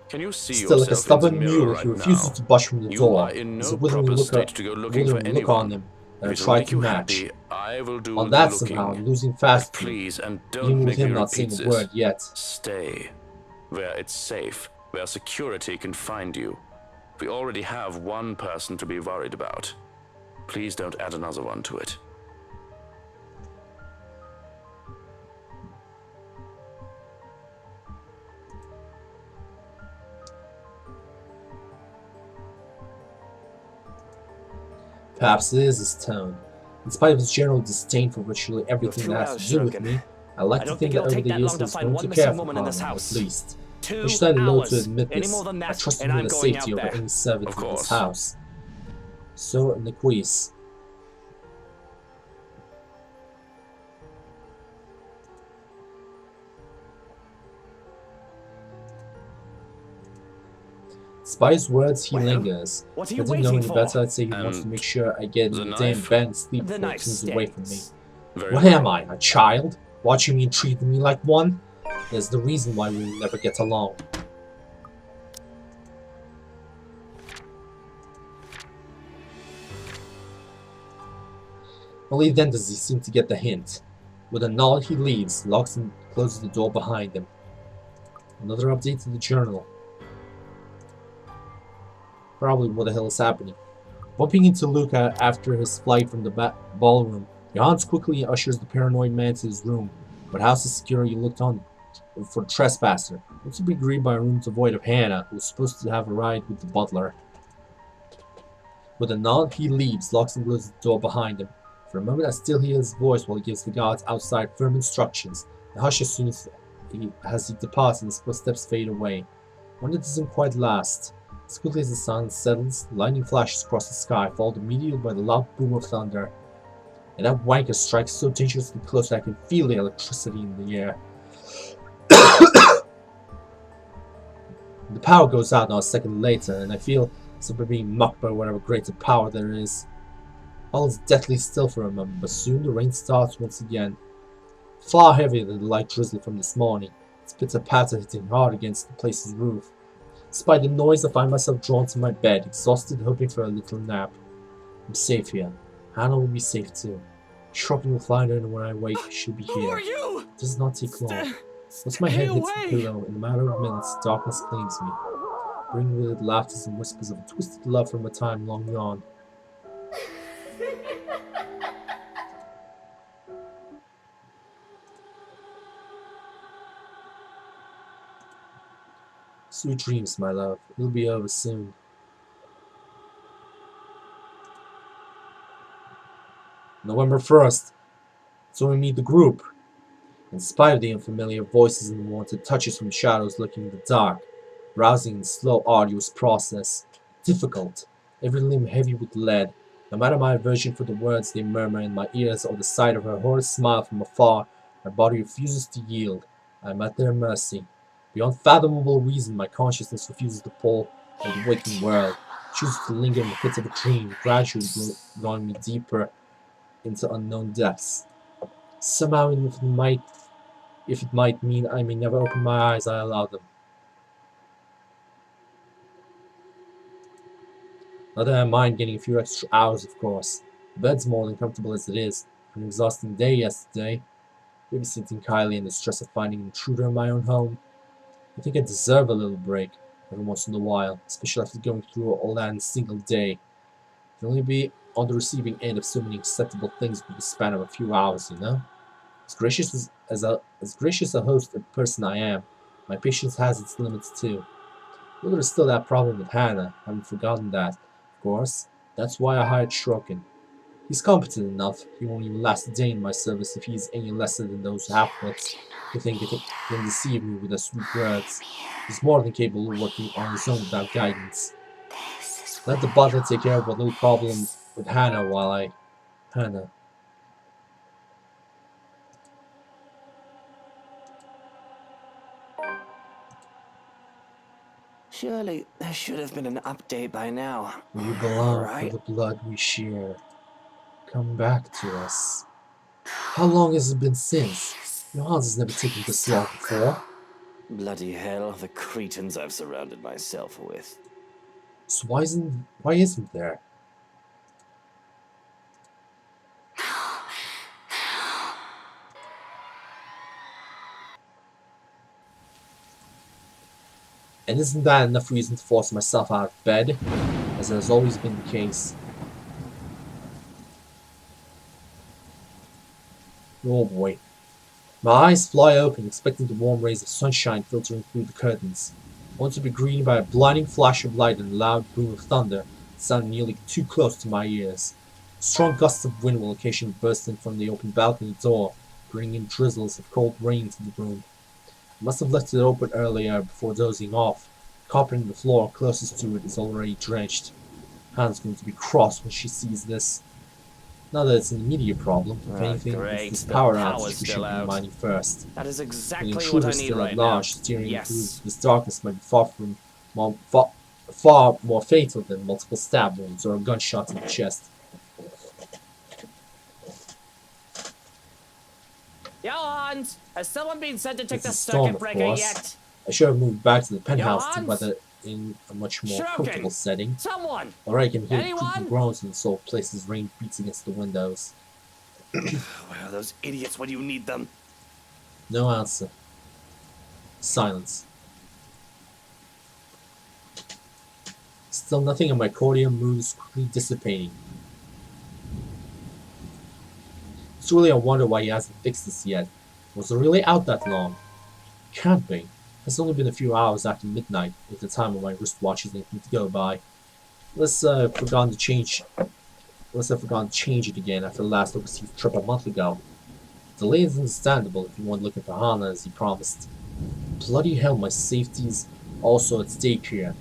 Can you see Still, like a yourself in the stubborn mirror mule, he right refuses now? to budge from the You are door. in There's a no proper state to go looking for withering look on anyone. him If that I it'll try make to you match. happy, I will do On the that, somehow, I'm looking. losing But fast with him, please, and don't even with make me him not saying repeat a this. word yet. Stay where it's safe, where security can find you. We already have one person to be worried about. Please don't add another one to it. Perhaps it is his tone. In spite of his general disdain for virtually everything that has to do with me, I like I to don't think think that it'll over take the that years long he to was find going one to missing care for woman in this Hana, house. at least. 2 Which slightly low to hours. admit Any this. more than I that, trusted and him I'm with the going safety out over there. any servant Of in this course. house. So, Niquise. Despite his words, he Well, lingers. what are If you I didn't know waiting any for? better, I'd say he wants to And make sure I get in the the damn knife? bed and sleep The before he knife turns away from me. stays. Very What well. am I, a child? Watching me and treating me like one? There's the reason why we will never get along. Only then does he seem to get the hint. With a nod he leaves, locks and closes the door behind him. Another update to the journal. Probably what the hell is happening. Bumping into Luca after his flight from the ballroom, Johannes quickly ushers the paranoid man to his room, but house's security looked on for the trespasser. Once to be greeted by a room devoid of Hannah, who was supposed to have a ride with the butler. With a nod, he leaves, locks and closes the door behind him. For a moment, I still hear his voice while he gives the guards outside firm instructions. The hush as soon as he departs and his footsteps fade away. One that doesn't quite last. As quickly as the sun settles, lightning flashes across the sky, followed immediately by the loud boom of thunder. And that wanker strikes so dangerously close that I can feel the electricity in the air. The power goes out now a second later, and I feel something being mocked by whatever greater power there is. All is deathly still for a moment, but soon the rain starts once again. Far heavier than the light drizzle from this morning, its pitter-patter hitting hard against the place's roof. Despite the noise, I find myself drawn to my bed, exhausted, hoping for a little nap. I'm safe here. Hannah will be safe too. Shocking will find her, and when I wake, she'll be Who here. are you? It does not take long. Once my Stay head hits the away. pillow, in a matter of minutes, darkness claims me, bringing with it laughter and whispers of a twisted love from a time long gone. Sweet dreams, my love. It'll be over soon. November 1st. So we meet the group. In spite of the unfamiliar voices and unwanted touches from shadows lurking in the dark, rousing in slow, arduous process. Difficult. Every limb heavy with lead. No matter my aversion for the words they murmur in my ears or the sight of her horrid smile from afar, my body refuses to yield. I am at their mercy. Beyond fathomable reason, my consciousness refuses to pull of the waking world. Chooses to linger in the pits of a dream, gradually drawing me deeper into unknown depths. Somehow, even if it might mean I may never open my eyes, I allow them. Not that I mind getting a few extra hours, of course. The bed's more than comfortable as it is. An exhausting day yesterday. Babysitting Kylie and the stress of finding an intruder in my own home. I think I deserve a little break every once in a while, especially after going through all that in a single day. I can only be on the receiving end of so many acceptable things with the span of a few hours, you know? As gracious a host and person I am, my patience has its limits too. But there's still that problem with Hannah. I haven't forgotten that. Of course, that's why I hired Shrokin. He's competent enough. He won't even last a day in my service if he is any lesser than those half-wits who think he can deceive me with their sweet words. He's more than capable of working on his own without guidance. Let the butler take care of what little problem with Hannah while I... Hannah. Surely there should have been an update by now. We belong for Right? the blood we share. Come back to us. How long has it been since? Johannes has never taken this long before. Bloody hell, the cretins I've surrounded myself with. So why isn't there? And isn't that enough reason to force myself out of bed, as has always been the case? Oh boy. My eyes fly open, expecting the warm rays of sunshine filtering through the curtains, only to be greeted by a blinding flash of light and a loud boom of thunder that sounded nearly too close to my ears. Strong gusts of wind will occasionally burst in from the open balcony door, bringing drizzles of cold rain to the room. I must have left it open earlier before dozing off. The carpet on the floor closest to it is already drenched. Hannah's going to be cross when she sees this. Not that it's an immediate problem. If anything, great. it's this The power power's outage we should still be out. minding first. That is An exactly what intruder I need still right at now. large, steering Yes. through this darkness might be far more fatal than multiple stab wounds or a gunshot in the chest. Johans, has someone been sent to take It's the a storm, circuit of breaker course. yet? I should have moved back to the penthouse to Johannes? weather in a much more Shuriken! comfortable setting. Someone! Already I can hear the Anyone? creaking groans in the soul places rain beats against the windows. Where are those idiots when you need them? No answer. Silence. Still nothing, and my cordial mood is quickly dissipating. Truly, I wonder why he hasn't fixed this yet. Was it really out that long? Can't be. It's only been a few hours after midnight, with the time on my wristwatch is anything to go by. Unless I've forgotten to change it again after the last overseas trip a month ago. The delay is understandable if you weren't looking for Hana as he promised. Bloody hell, my safety's also at stake here.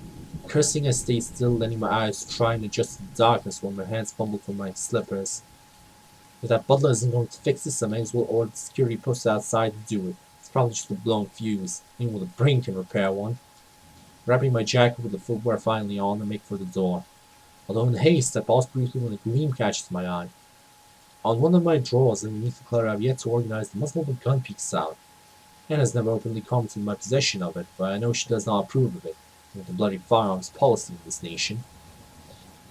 Cursing, I stay still, letting my eyes try and adjust to the darkness while my hands fumble for my slippers. If that butler isn't going to fix this, I may as well order the security post outside to do it. It's probably just a blown fuse. Anyone with a brain can repair one. Wrapping my jacket with the footwear finally on, I make for the door. Although in haste, I pause briefly when a gleam catches my eye. On one of my drawers underneath the clutter, I've yet to organize the muzzle of a gun peeks out. Hannah's never openly commented on my possession of it, but I know she does not approve of it, with the bloody firearms policy in this nation.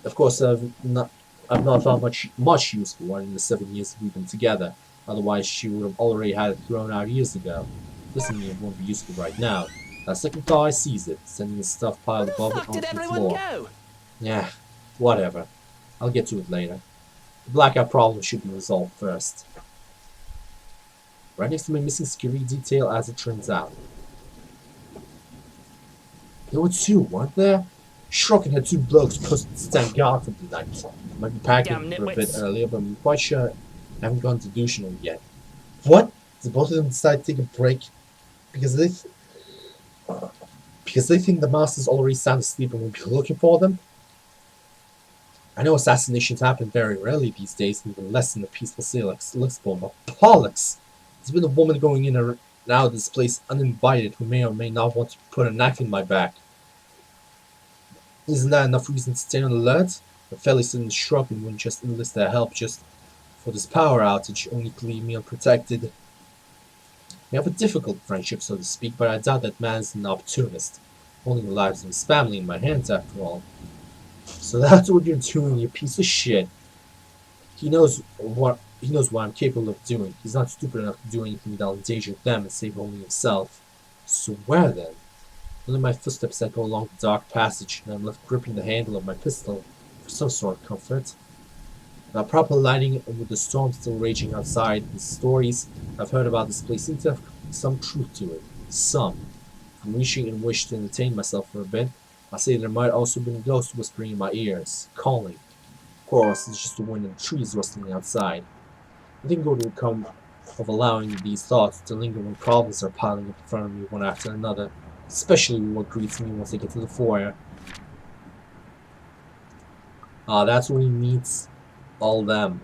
Of course, I've not found much use for one in the 7 years we've been together. Otherwise, she would have already had it thrown out years ago. Doesn't mean it won't be useful right now. That second thought, I seize it, sending the stuff piled Where the above it fuck onto did the everyone floor. go? Yeah, whatever. I'll get to it later. The blackout problem should be resolved first. Right next to my missing security detail, as it turns out. There were two, weren't there? Shrocken had two blokes posted to stand guard for the night. Might be packing Damn for a bit nitwits. earlier, but I'm quite sure I haven't gone delusional yet. What? Did both of them decide to take a break? Because they think the master's already sound asleep and we'll be looking for them? I know assassinations happen very rarely these days, even less in the peaceful sale of Lixborn, but bollocks! There's been a woman going in and out of this place uninvited who may or may not want to put a knife in my back. Isn't that enough reason to stay on alert? The fellas in the shrub and wouldn't just enlist their help just for this power outage, only to leave me unprotected. We have a difficult friendship, so to speak, but I doubt that man's an opportunist, holding the lives of his family in my hands after all. So that's what you're doing, you piece of shit. He knows what I'm capable of doing. He's not stupid enough to do anything that'll endanger them and save only himself. So where then? Only my footsteps echo along the dark passage, and I'm left gripping the handle of my pistol for some sort of comfort. Without proper lighting and with the storm still raging outside, the stories I've heard about this place seem to have some truth to it. Some. From reaching and wish to entertain myself for a bit, I say there might also be a ghost whispering in my ears, calling. Of course, it's just the wind and the trees rustling outside. I think what will come of allowing these thoughts to linger when problems are piling up in front of me one after another, especially what greets me once I get to the foyer. Ah, that's when he meets all them.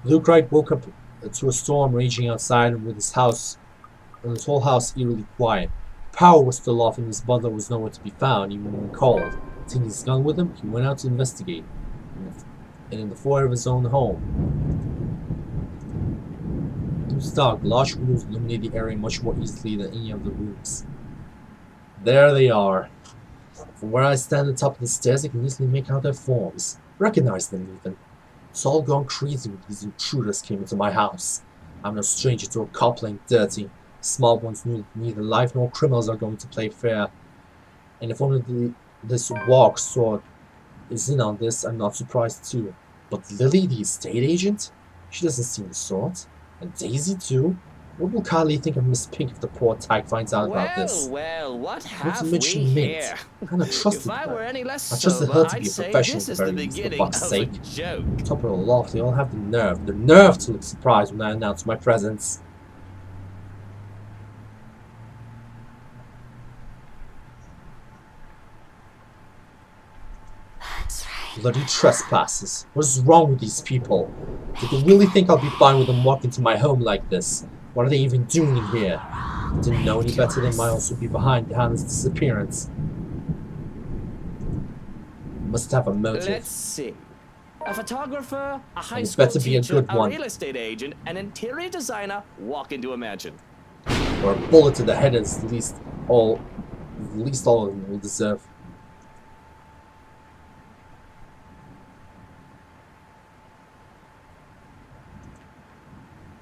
Luke Wright woke up to a storm raging outside and with his whole house eerily quiet. Power was still off and his butler was nowhere to be found, even when called. Taking his gun with him, he went out to investigate, and in the foyer of his own home. It was dark. Large windows illuminated the area much more easily than any of the rooms. There they are. From where I stand at the top of the stairs, I can easily make out their forms. Recognize them even. It's all gone crazy when these intruders came into my house. I'm no stranger to a cop playing dirty. Small ones knew neither life nor criminals are going to play fair. And if only this walk sword is in on this, I'm not surprised too. But Lily, the estate agent? She doesn't seem the sort. And Daisy too? What will Kylie think of Miss Pink if the poor tyke finds out about this? Well, what Not to have we mention Mint. here? I kinda trusted If I her. were any less I trusted sober, her to I'd be a say professional this at is the the very least, for beginning fuck's of sake. a joke. Top of the loft, they all have the nerve to look surprised when I announce my presence. That's right. Bloody trespassers. What is wrong with these people? Do they really think I'll be fine with them walking into my home like this? What are they even doing in here? Didn't know any better, they might also be behind Hannah's disappearance. Must have a motive. Let's see. A photographer, a high it's school better be a teacher, good a one. real estate agent, an interior designer walk into a mansion. Or a bullet to the head is the least all of them will deserve.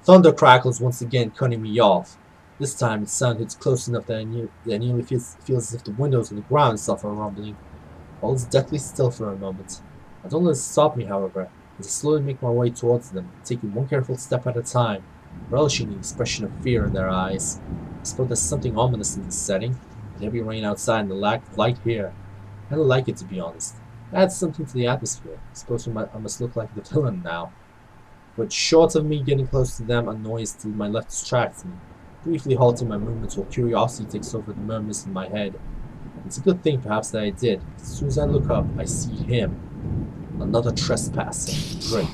Thunder crackles once again, cutting me off. This time, its sound hits close enough that I nearly feels as if the windows and the ground suffer a rumbling. All is deathly still for a moment. I don't let it stop me, however, as I slowly make my way towards them, taking one careful step at a time, relishing the expression of fear in their eyes. I suppose there's something ominous in this setting, the heavy rain outside and the lack of light here. I don't like it, to be honest. It adds something to the atmosphere. I suppose I must look like the villain now. But short of me getting close to them, a noise to my left distracts me, briefly halting my movements while curiosity takes over the murmurs in my head. It's a good thing, perhaps, that I did. As soon as I look up, I see him. Another trespasser. Great.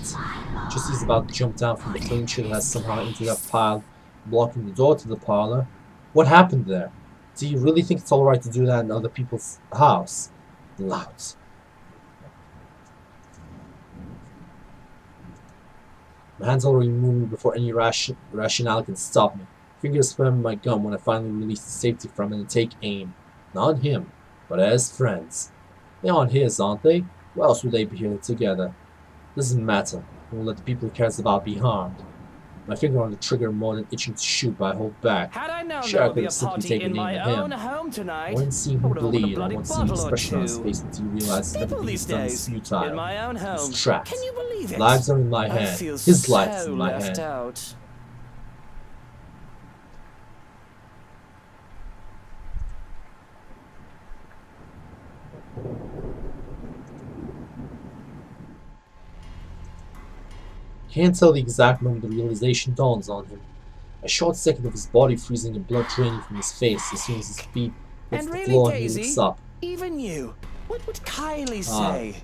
Just as he's about to jump down from the furniture that has somehow ended up piled, blocking the door to the parlor. What happened there? Do you really think it's alright to do that in other people's house? Loud. My hands already moving before any rationale can stop me. Fingers firm in my gun when I finally release the safety from it and take aim. Not on him, but at his friends. They aren't his, aren't they? Why else would they be here together? Doesn't matter. I won't let the people he cares about be harmed. My finger on the trigger more than itching to shoot, but I hold back. Had I known Sure, there I would could be a have simply party taken in aim my at own him. home I tonight, want to see I him would have opened a bleed. I bloody want to see the bottle or expression on his two. face until he realizes that People everything these he's done is days, futile. in my own home. He's trapped. Can you believe it? Lives are in my I hand. feel His life is so in my left hand. out. Can't tell the exact moment the realization dawns on him. A short second of his body freezing and blood draining from his face as soon as his feet hits And the really, floor and he Daisy, looks up. even you, what would Kylie Ah, say?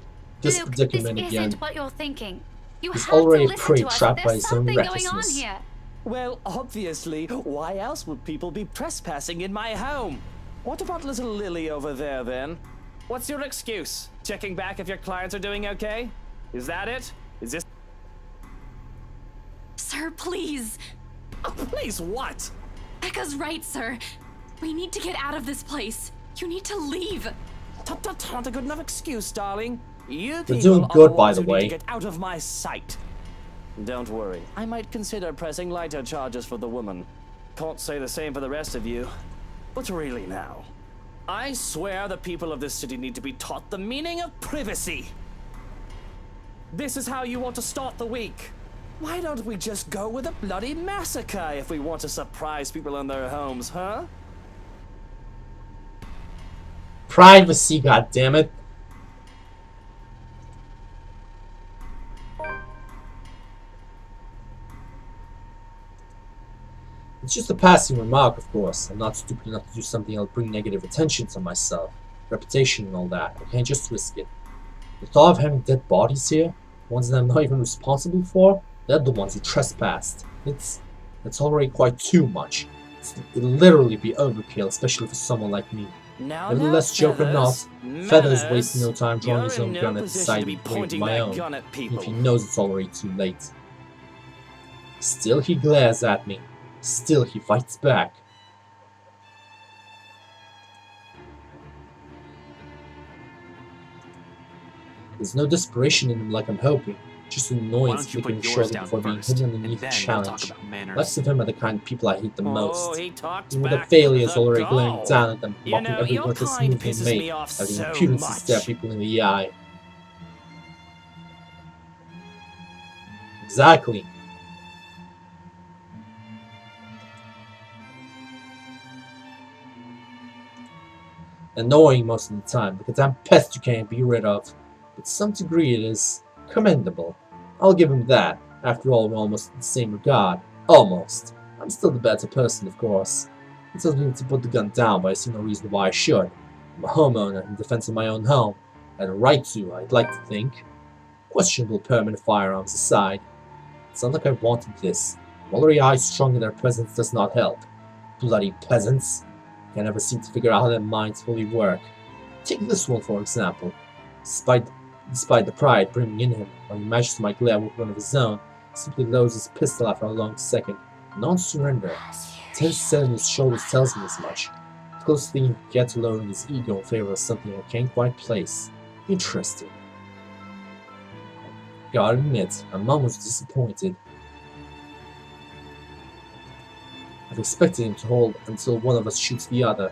This Luke, predicament this again. isn't what you're thinking. You He's have already to a listen prey to us. trapped by There's his own something going on recklessness. here. Well, obviously, why else would people be trespassing in my home? What about little Lily over there, then? What's your excuse? Checking back if your clients are doing okay? Is that it? Is this... Sir, please. Oh, please, what? Becca's right, sir. We need to get out of this place. You need to leave. Not a good enough excuse, darling. You They're people doing are good, the by ones the who way. need to get out of my sight. Don't worry. I might consider pressing lighter charges for the woman. Can't say the same for the rest of you. But really now, I swear the people of this city need to be taught the meaning of privacy. This is how you want to start the week. Why don't we just go with a bloody massacre if we want to surprise people in their homes, huh? Privacy, goddammit. It's just a passing remark, of course. I'm not stupid enough to do something that'll bring negative attention to myself, reputation and all that. I can't just risk it. The thought of having dead bodies here, ones that I'm not even responsible for, They're the ones who trespassed. It's already quite too much. It'll literally be overkill, especially for someone like me. Nevertheless, joke or not, Feathers wastes no time drawing his own gun at the side and waving my own, even if he knows it's already too late. Still he glares at me. Still he fights back. There's no desperation in him like I'm hoping, just annoyance making him shoulder before being hidden underneath the challenge. Less of him are the kind of people I hate the most. Even with the failures already glaring down at them, mocking every worthless move they made, having the impudence to stare people in the eye. Exactly. Annoying most of the time, because I'm a pest you can't be rid of. But to some degree it is commendable. I'll give him that. After all, we're almost in the same regard. Almost. I'm still the better person, of course. It tells me to put the gun down, but I see no reason why I should. I'm a homeowner in defense of my own home. I had a right to, I'd like to think. Questionable permanent firearms aside. It's not like I wanted this. I'm already high-strung and their presence does not help. Bloody peasants. I never seem to figure out how their minds fully work. Take this one for example. Despite the pride brimming in him, when he matches my glare with one of his own, he simply lowers his pistol after a long second. Non-surrender. Tense set in his shoulders tells me as much. The closest thing he can get to lowering his ego in favor of something I can't quite place. Interesting. Gotta admit, I'm almost disappointed. I've expected him to hold until one of us shoots the other.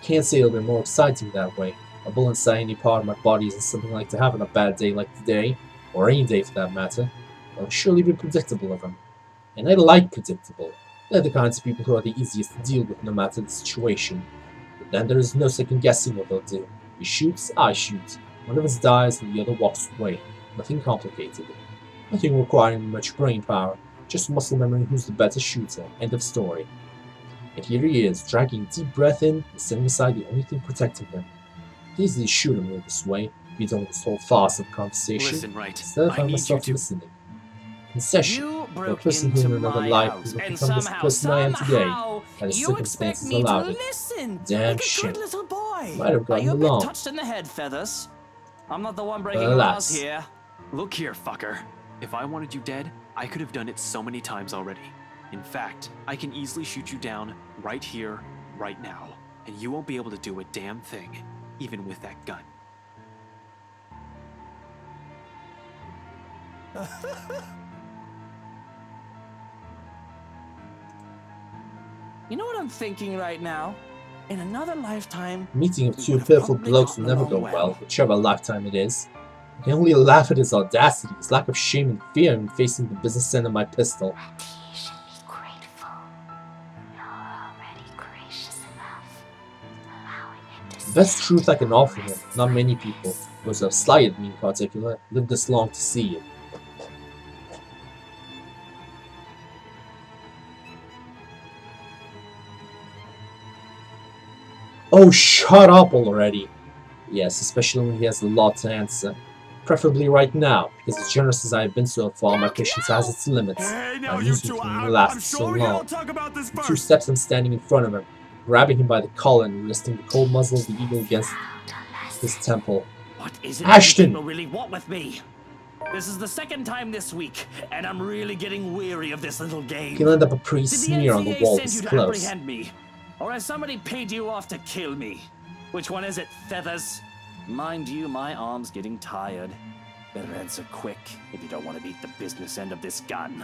Can't say it'll be more exciting that way. A bullet inside any part of my body isn't something I like to have on a bad day like today, or any day for that matter. It'll surely be predictable of him. And I like predictable. They're the kinds of people who are the easiest to deal with no matter the situation. But then there is no second guessing what they'll do. He shoots, I shoot. One of us dies and the other walks away. Nothing complicated. Nothing requiring much brain power. Just muscle memory who's the better shooter. End of story. And here he is, dragging a deep breath in and setting aside the only thing protecting him. It's easy to shoot him this way, be done with this whole farce of conversation. Listen, right. Instead I find myself listening. Concession. For a person who in another life who will become this person I am today, and the circumstances allowed it. Damn shit. Might have gotten along. Touched in the head, Feathers. I'm not the one breaking laws here. Look here, fucker. If I wanted you dead, I could have done it so many times already. In fact, I can easily shoot you down right here, right now, and you won't be able to do a damn thing, even with that gun. You know what I'm thinking right now? In another lifetime, meeting of two pitiful blokes will never go well, whichever lifetime it is. I can only laugh at his audacity, his lack of shame and fear in facing the business end of my pistol. But he should be grateful. You're already gracious enough, allowing him to The best truth I can offer him, not many people, those who have slighted me in particular, lived this long to see it. Oh, shut up already! Yes, especially when he has a lot to answer. Preferably right now, because as generous as I have been so far, my patience has its limits. I'm used to it when it lasts so long. In 2 steps I'm standing in front of him, grabbing him by the collar and resting the cold muzzle of the eagle against his temple. What is it Ashton! people really want with me? This is the second time this week, and I'm really getting weary of this little game. He'll end up a pretty Did the smear on the NCA wall send this you to close. apprehend me? Or has somebody paid you off to kill me? Which one is it, Feathers? Mind you, my arm's getting tired. Better answer quick if you don't want to beat the business end of this gun.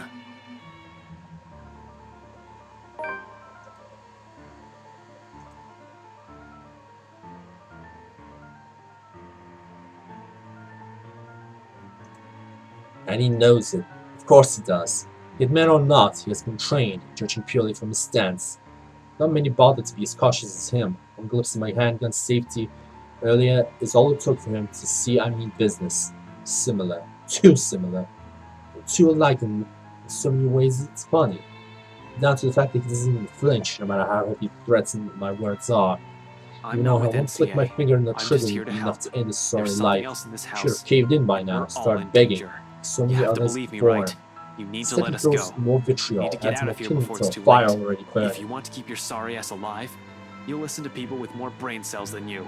And he knows it. Of course he does. Yet man or not, he has been trained, judging purely from his stance. Not many bother to be as cautious as him. One glimpse of my handgun safety earlier is all it took for him to see I mean business. Similar. Too similar. We're too alike in so many ways it's funny. Down to the fact that he doesn't even flinch, no matter how heavy threats my words are. You know, I won't flick my finger in the trigger would be enough to end his sorry life. Should have caved in by now, started begging. So many others before. You need to Instead, let he us throws go. more You vitriol, need to get adds out more of here kindling before to it's a too fire late. already If burning. you want to keep your sorry ass alive, you'll listen to people with more brain cells than you.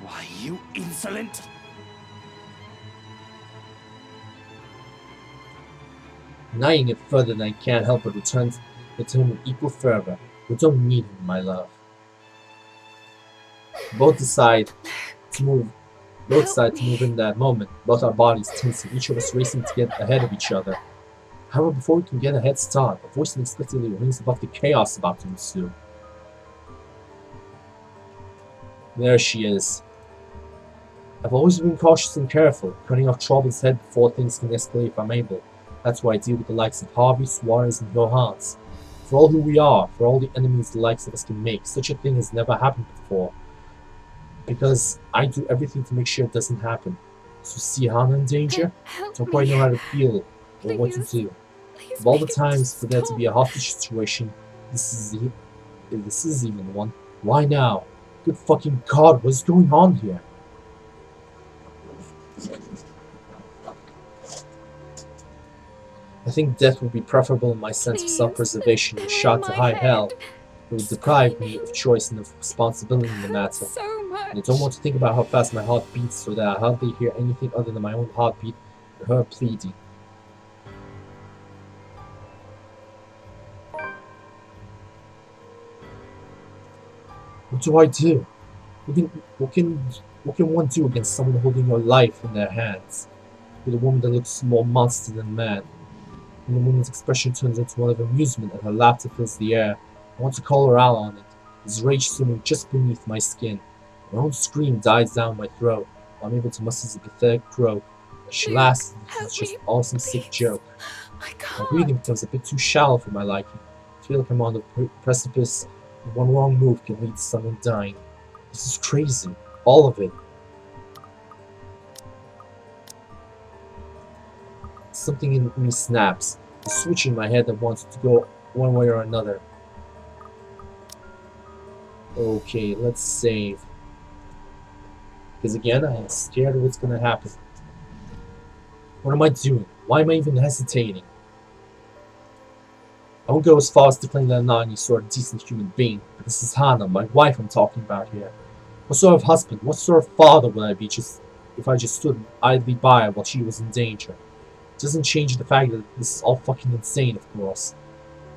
Why, you insolent! Denying it further than I can't help but return to him with equal fervor. We don't need him, my love. Both decide to move. Both decide to move in that moment. Both our bodies tensing, each of us racing to get ahead of each other. However, before we can get a head start, a voice unexpectedly rings above the chaos about to ensue. There she is. I've always been cautious and careful, cutting off trouble's head before things can escalate if I'm able. That's why I deal with the likes of Harvey, Suarez, and Johans. For all who we are, for all the enemies the likes of us can make, such a thing has never happened before. Because I do everything to make sure it doesn't happen. So see Hana in danger? Don't quite know how to feel or what to do. Of all the times for there to be a hostage situation, this is even one. Why now? Good fucking god, what's going on here? I think death would be preferable in my sense of self-preservation and shot to high hell. It would deprive me of choice and of responsibility in the matter. And I don't want to think about how fast my heart beats so that I hardly hear anything other than my own heartbeat and her pleading. What do I do? What can one do against someone holding your life in their hands? With a woman that looks more monster than man. When the woman's expression turns into one of amusement and her laughter fills the air, I want to call her out on it, his rage swimming just beneath my skin. My own scream dies down my throat, while I'm able to muster a pathetic croak. She laughs as if it's just an awesome sick joke. My breathing becomes a bit too shallow for my liking. I feel like I'm on the precipice, and one wrong move can lead to someone dying. This is crazy. All of it. Something in me snaps. The switch in my head that wants to go one way or another. Okay, let's save. Because again, I am scared of what's gonna happen. What am I doing? Why am I even hesitating? I won't go as far as to claim that I'm not any sort of decent human being, but this is Hana, my wife I'm talking about here. What sort of husband, what sort of father would I be if I just stood idly by while she was in danger? It doesn't change the fact that this is all fucking insane, of course.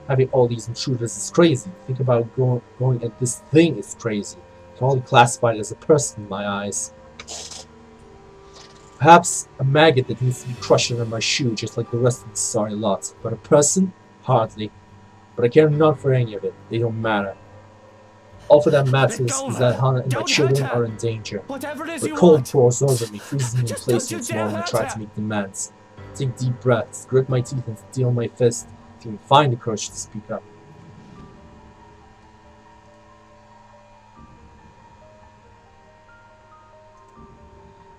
Having all these intruders is crazy. Think about going at this thing is crazy. I can only classify it as a person in my eyes. Perhaps a maggot that needs to be crushed under my shoe just like the rest of the sorry lot. But a person? Hardly. But I care not for any of it. They don't matter. All that matters is that Hana and my children are in danger. The cold pours over me, freezing me in place once more when I try to make demands. Take deep breaths, grit my teeth and steel my fist to even find the courage to speak up.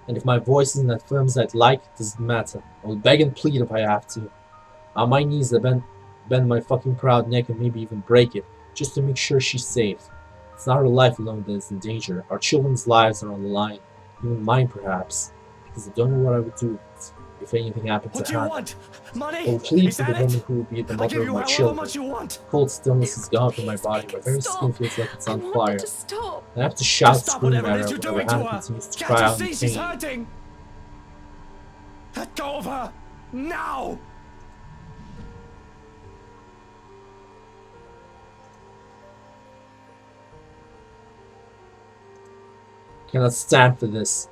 And if my voice isn't as firm as I'd like, it doesn't matter. I will beg and plead if I have to. On my knees I bend my fucking proud neck and maybe even break it, just to make sure she's safe. It's not her life alone that is in danger. Our children's lives are on the line. Even mine, perhaps. Because I don't know what I would do if anything happened to Hana. Want? Money? I will plead for the woman who will be the mother of my children. Cold stillness is gone from my body. My very skin feels like it's on fire. I have to shout, scream at her whenever Hana continues to cry out in pain. Hurting. Let go of her! Now! Cannot stand for this.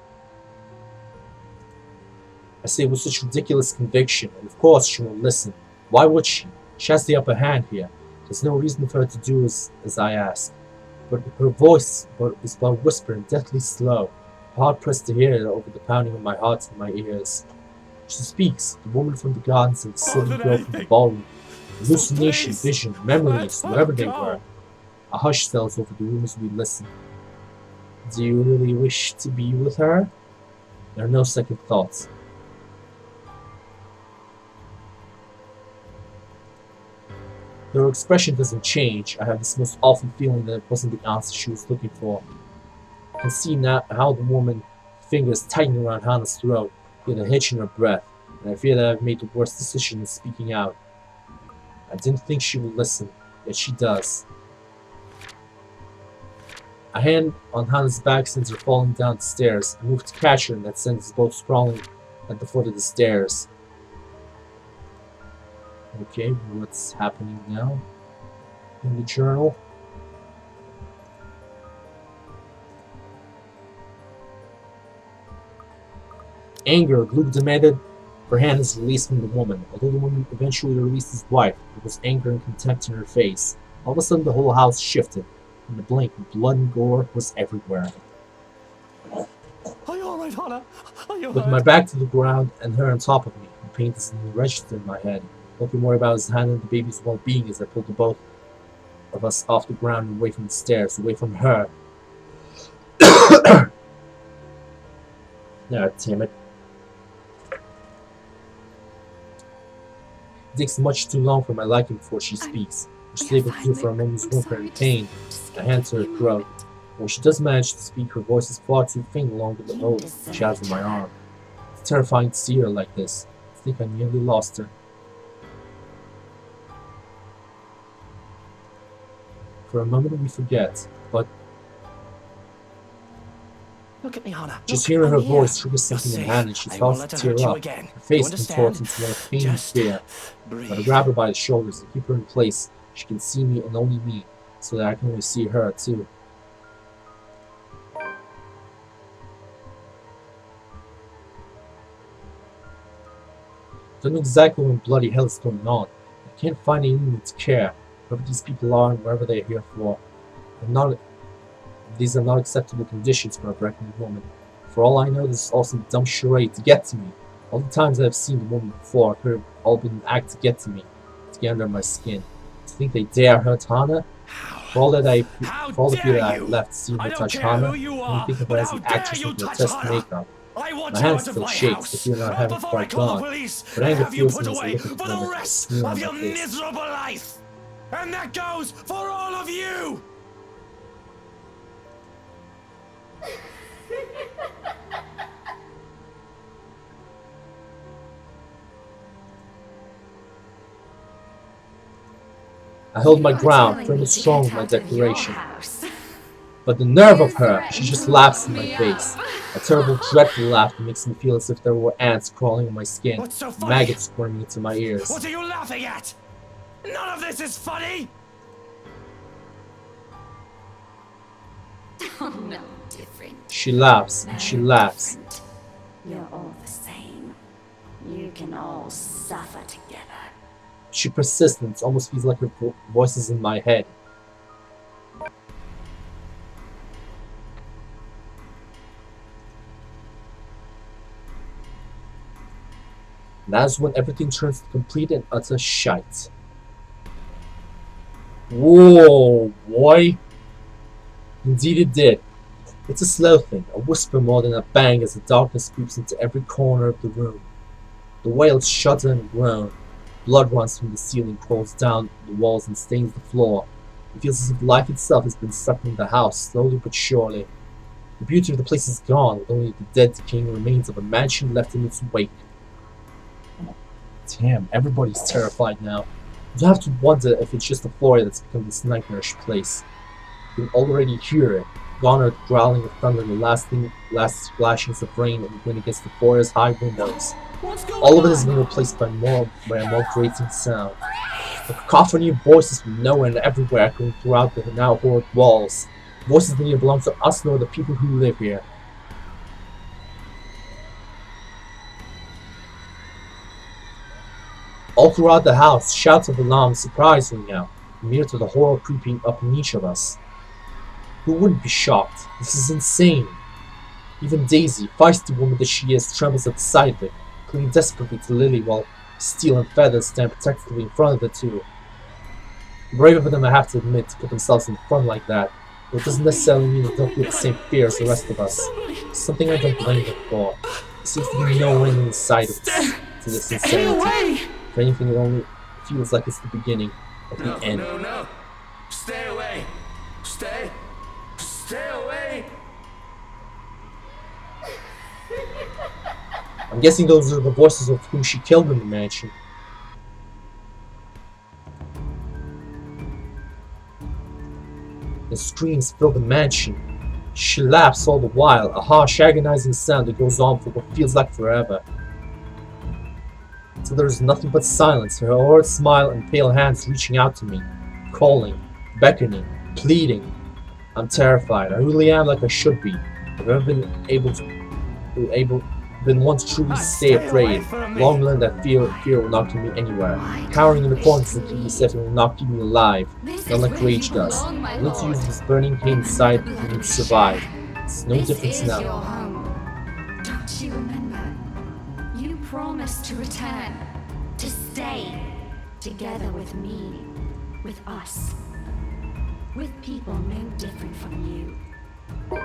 I say with such ridiculous conviction, and of course she won't listen. Why would she? She has the upper hand here. There's no reason for her to do as I ask. But her voice is but whisper and deathly slow, hard pressed to hear it over the pounding of my heart in my ears. She speaks, the woman from the gardens and the silly girl from the ballroom. Hallucination, vision, memories, whoever they were. A hush settles over the room as we listen. Do you really wish to be with her? There are no second thoughts. Her expression doesn't change. I have this most awful feeling that it wasn't the answer she was looking for. I can see now how the woman fingers tightening around Hannah's throat, with a hitch in her breath, and I fear that I've made the worst decision in speaking out. I didn't think she would listen, yet she does. A hand on Hannah's back sends her falling down the stairs. I move to catch her, and that sends us both sprawling at the foot of the stairs. Okay, what's happening now in the journal? Anger, Luke demanded for Hannah's release from the woman. Although the woman eventually released his wife, there was anger and contempt in her face. All of a sudden, the whole house shifted. In a blink, blood and gore was everywhere. Are you alright, Hannah? Are you With my back to the ground and her on top of me, the pain doesn't register in my head. Looking more about his hand and the baby's well-being as I pulled the both of us off the ground and away from the stairs, away from her. Ah, damn it. It takes much too long for my liking before she speaks. She's able to do for a moment's whimper and pain. I hand to her throat. When she does manage to speak, her voice is far too faint along with the hold she has in my arm. It's terrifying to see her like this. I think I nearly lost her. For a moment we forget, but Look at me, Hannah. just Look, hearing her I'm here. voice triggers something in You're Hannah and safe. she I won't starts let to her tear hurt you up. again. Her face You understand? contorts into more pain and Just fear. breathe. But I grab her by the shoulders and keep her in place. She can see me and only me, so that I can only see her too. Don't know exactly what bloody hell is going on. I can't find anyone to care. Whoever these people are and wherever they are here for. These are not acceptable conditions for a pregnant woman. For all I know, this is all some dumb charade to get to me. All the times I've seen the woman before appear to have all been an act to get to me, to get under my skin. To think they dare hurt Hannah? For all the people that I've left seeing her touch Hannah, I think of her as an actress with grotesque makeup. My hand still shakes, the fear not having quite gone. But anger fills me as I look at the woman with a sneer on my face. Miserable life. And that goes for all of you. I held my ground, firm and strong with my declaration. But the nerve of her! She just laughs in my face. A terrible, dreadful laugh that makes me feel as if there were ants crawling on my skin, What's so funny? maggots squirming into my ears. What are you laughing at? None of this is funny. Oh, no different. She laughs, and she laughs. You're all the same. You can all suffer together. She persists, and it almost feels like her voice is in my head. And that's when everything turns to complete and utter shite. Whoa, boy! Indeed it did. It's a slow thing, a whisper more than a bang as the darkness creeps into every corner of the room. The whales shudder and groan. Blood runs from the ceiling, crawls down the walls and stains the floor. It feels as if life itself has been sucked into the house, slowly but surely. The beauty of the place is gone, with only the dead decaying remains of a mansion left in its wake. Damn, everybody's terrified now. You have to wonder if it's just the Florida that's become this nightmarish place. You can already hear it. Gone are the growling of thunder and the last splashings of rain that went against the Florida's high windows. All of it has been replaced by a more grating sound. A cacophony of voices from nowhere and everywhere echoing throughout the now horrid walls. Voices that neither belong to us nor the people who live here. All throughout the house, shouts of alarm, surprise ring out, near to the horror creeping up in each of us. Who wouldn't be shocked? This is insane. Even Daisy, feisty woman that she is, trembles at the sight of it, clinging desperately to Lily while Steel and Feather stand protectively in front of the two. Brave of them, I have to admit, to put themselves in front like that, but it doesn't necessarily mean they don't feel the same fear as the rest of us. Something I don't blame them for. There seems to be no end in sight of this insanity. If anything, it only feels like it's the beginning of the end. No. Stay away. Stay away. I'm guessing those are the voices of whom she killed in the mansion. The screams fill the mansion. She laughs all the while, a harsh, agonizing sound that goes on for what feels like forever. Till there is nothing but silence, her horrid smile and pale hands reaching out to me, calling, beckoning, pleading. I'm terrified. I really am like I should be. I've never been one to truly stay afraid. Long learned that fear will not get me anywhere. Cowering in the corners to keep me safe will not keep me alive. Not like rage does. I need to use this burning hate inside for me to survive. It's no difference now. Your home. Don't you remember? You promised to return, to stay together with me, with us, with people no different from you.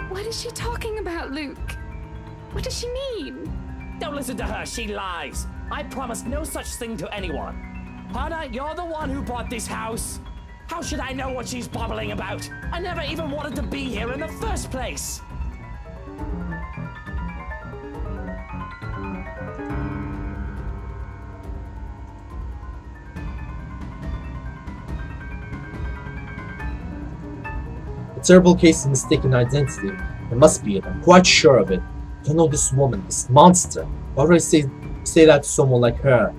What is she talking about, Luke? What does she mean? Don't listen to her, she lies. I promised no such thing to anyone. Hannah, you're the one who bought this house. How should I know what she's babbling about? I never even wanted to be here in the first place. A terrible case of mistaken identity. It must be it. I'm quite sure of it. I don't know this woman, this monster. Why would I say that to someone like her?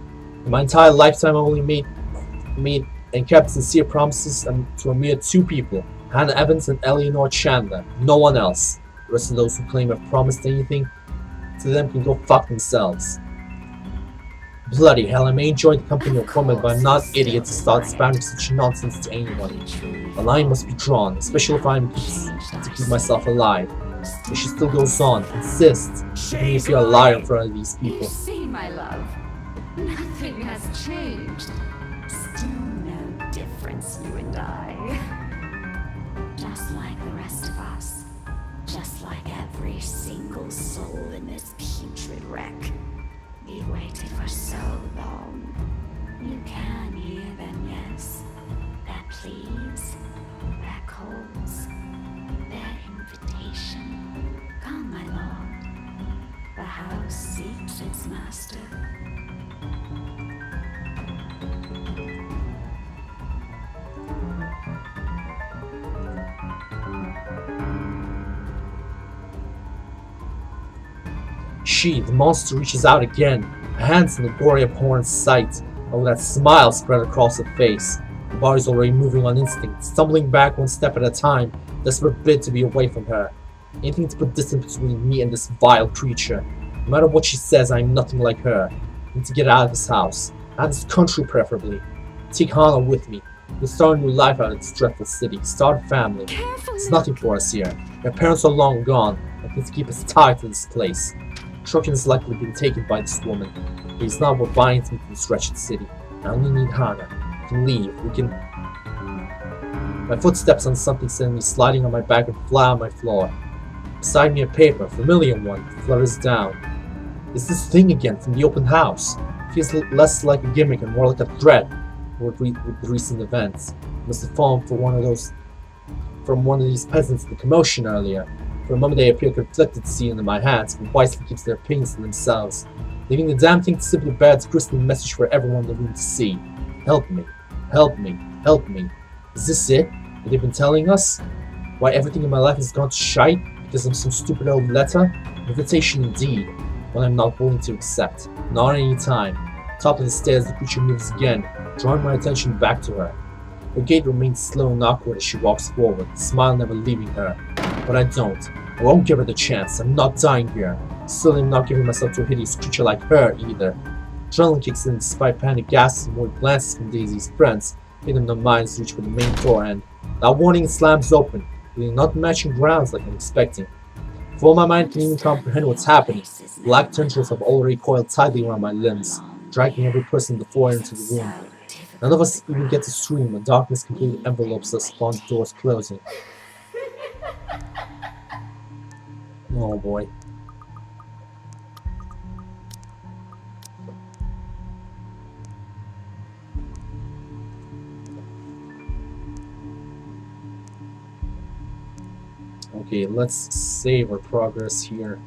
In my entire lifetime, I only made and kept sincere promises to a mere two people, Hannah Evans and Eleanor Chandler. No one else. The rest of those who claim I've promised anything to them can go fuck themselves. Bloody hell, I may enjoy the company of women, but I'm not an idiot to start spouting such nonsense to anyone. A line must be drawn, especially if I'm to keep myself alive. But she still goes on, insists, even if you're a liar in front of these people. You see, my love, nothing has changed. Still no difference, you and I. Just like the rest of us. Just like every single soul in this putrid wreck. We waited for so long. You can hear them, yes. Their pleas, their calls, their invitation. Come, my lord. The house seeks its master. She, the monster, reaches out again, her hands in the gory abhorrent sight. Oh, that smile spread across her face. The body's already moving on instinct, stumbling back one step at a time, desperate bid to be away from her. Anything to put distance between me and this vile creature. No matter what she says, I am nothing like her. I need to get out of this house, out of this country preferably. Take Hannah with me. We'll start a new life out of this dreadful city, start a family. There's nothing for us here. Our parents are long gone, and need to keep us tied to this place. Trokin has likely been taken by this woman, but it's not what binds me to this wretched city. I only need Hannah. We can leave. We can... My footsteps on something send me sliding on my back and fly on my floor. Beside me a paper, a familiar one, flutters down. It's this thing again from the open house. It feels less like a gimmick and more like a threat with recent events. It must have fallen from one of these peasants in the commotion earlier. For a moment they appear conflicted, seeing in my hands, but wisely keeps their opinions to themselves, leaving the damn thing to simply bear its grisly message for everyone in the room to see. Help me. Help me. Help me. Is this it? What they've been telling us? Why everything in my life has gone to shite? Because of some stupid old letter? Invitation indeed. One I'm not willing to accept. Not any time. Top of the stairs, the creature moves again, drawing my attention back to her. Her gait remains slow and awkward as she walks forward, the smile never leaving her. But I don't. I won't give her the chance. I'm not dying here. Still, I'm not giving myself to a hideous creature like her either. Adrenaline kicks in despite panic gasps and more glances from Daisy's friends, making their minds reach for the main door and, without warning, it slams open, leaving not matching grounds like I'm expecting. Before my mind can even comprehend what's happening, black tendrils have already coiled tightly around my limbs, dragging every person before I enter the room. None of us even get to scream when darkness completely envelopes us upon the doors closing. Oh boy. Okay, let's save our progress here.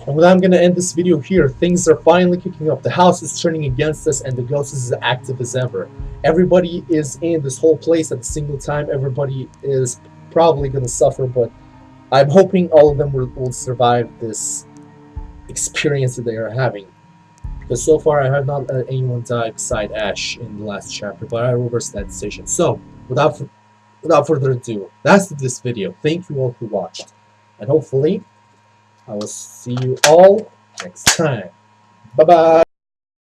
And with that, I'm gonna end this video here. Things are finally kicking up. The house is turning against us, and the ghost is as active as ever. Everybody is in this whole place at a single time. Everybody is probably gonna suffer, but I'm hoping all of them will survive this experience that they are having. Because so far I have not let anyone die beside Ash in the last chapter, but I reversed that decision. So, without further ado, that's this video. Thank you all who watched. And hopefully, I will see you all next time. Bye-bye!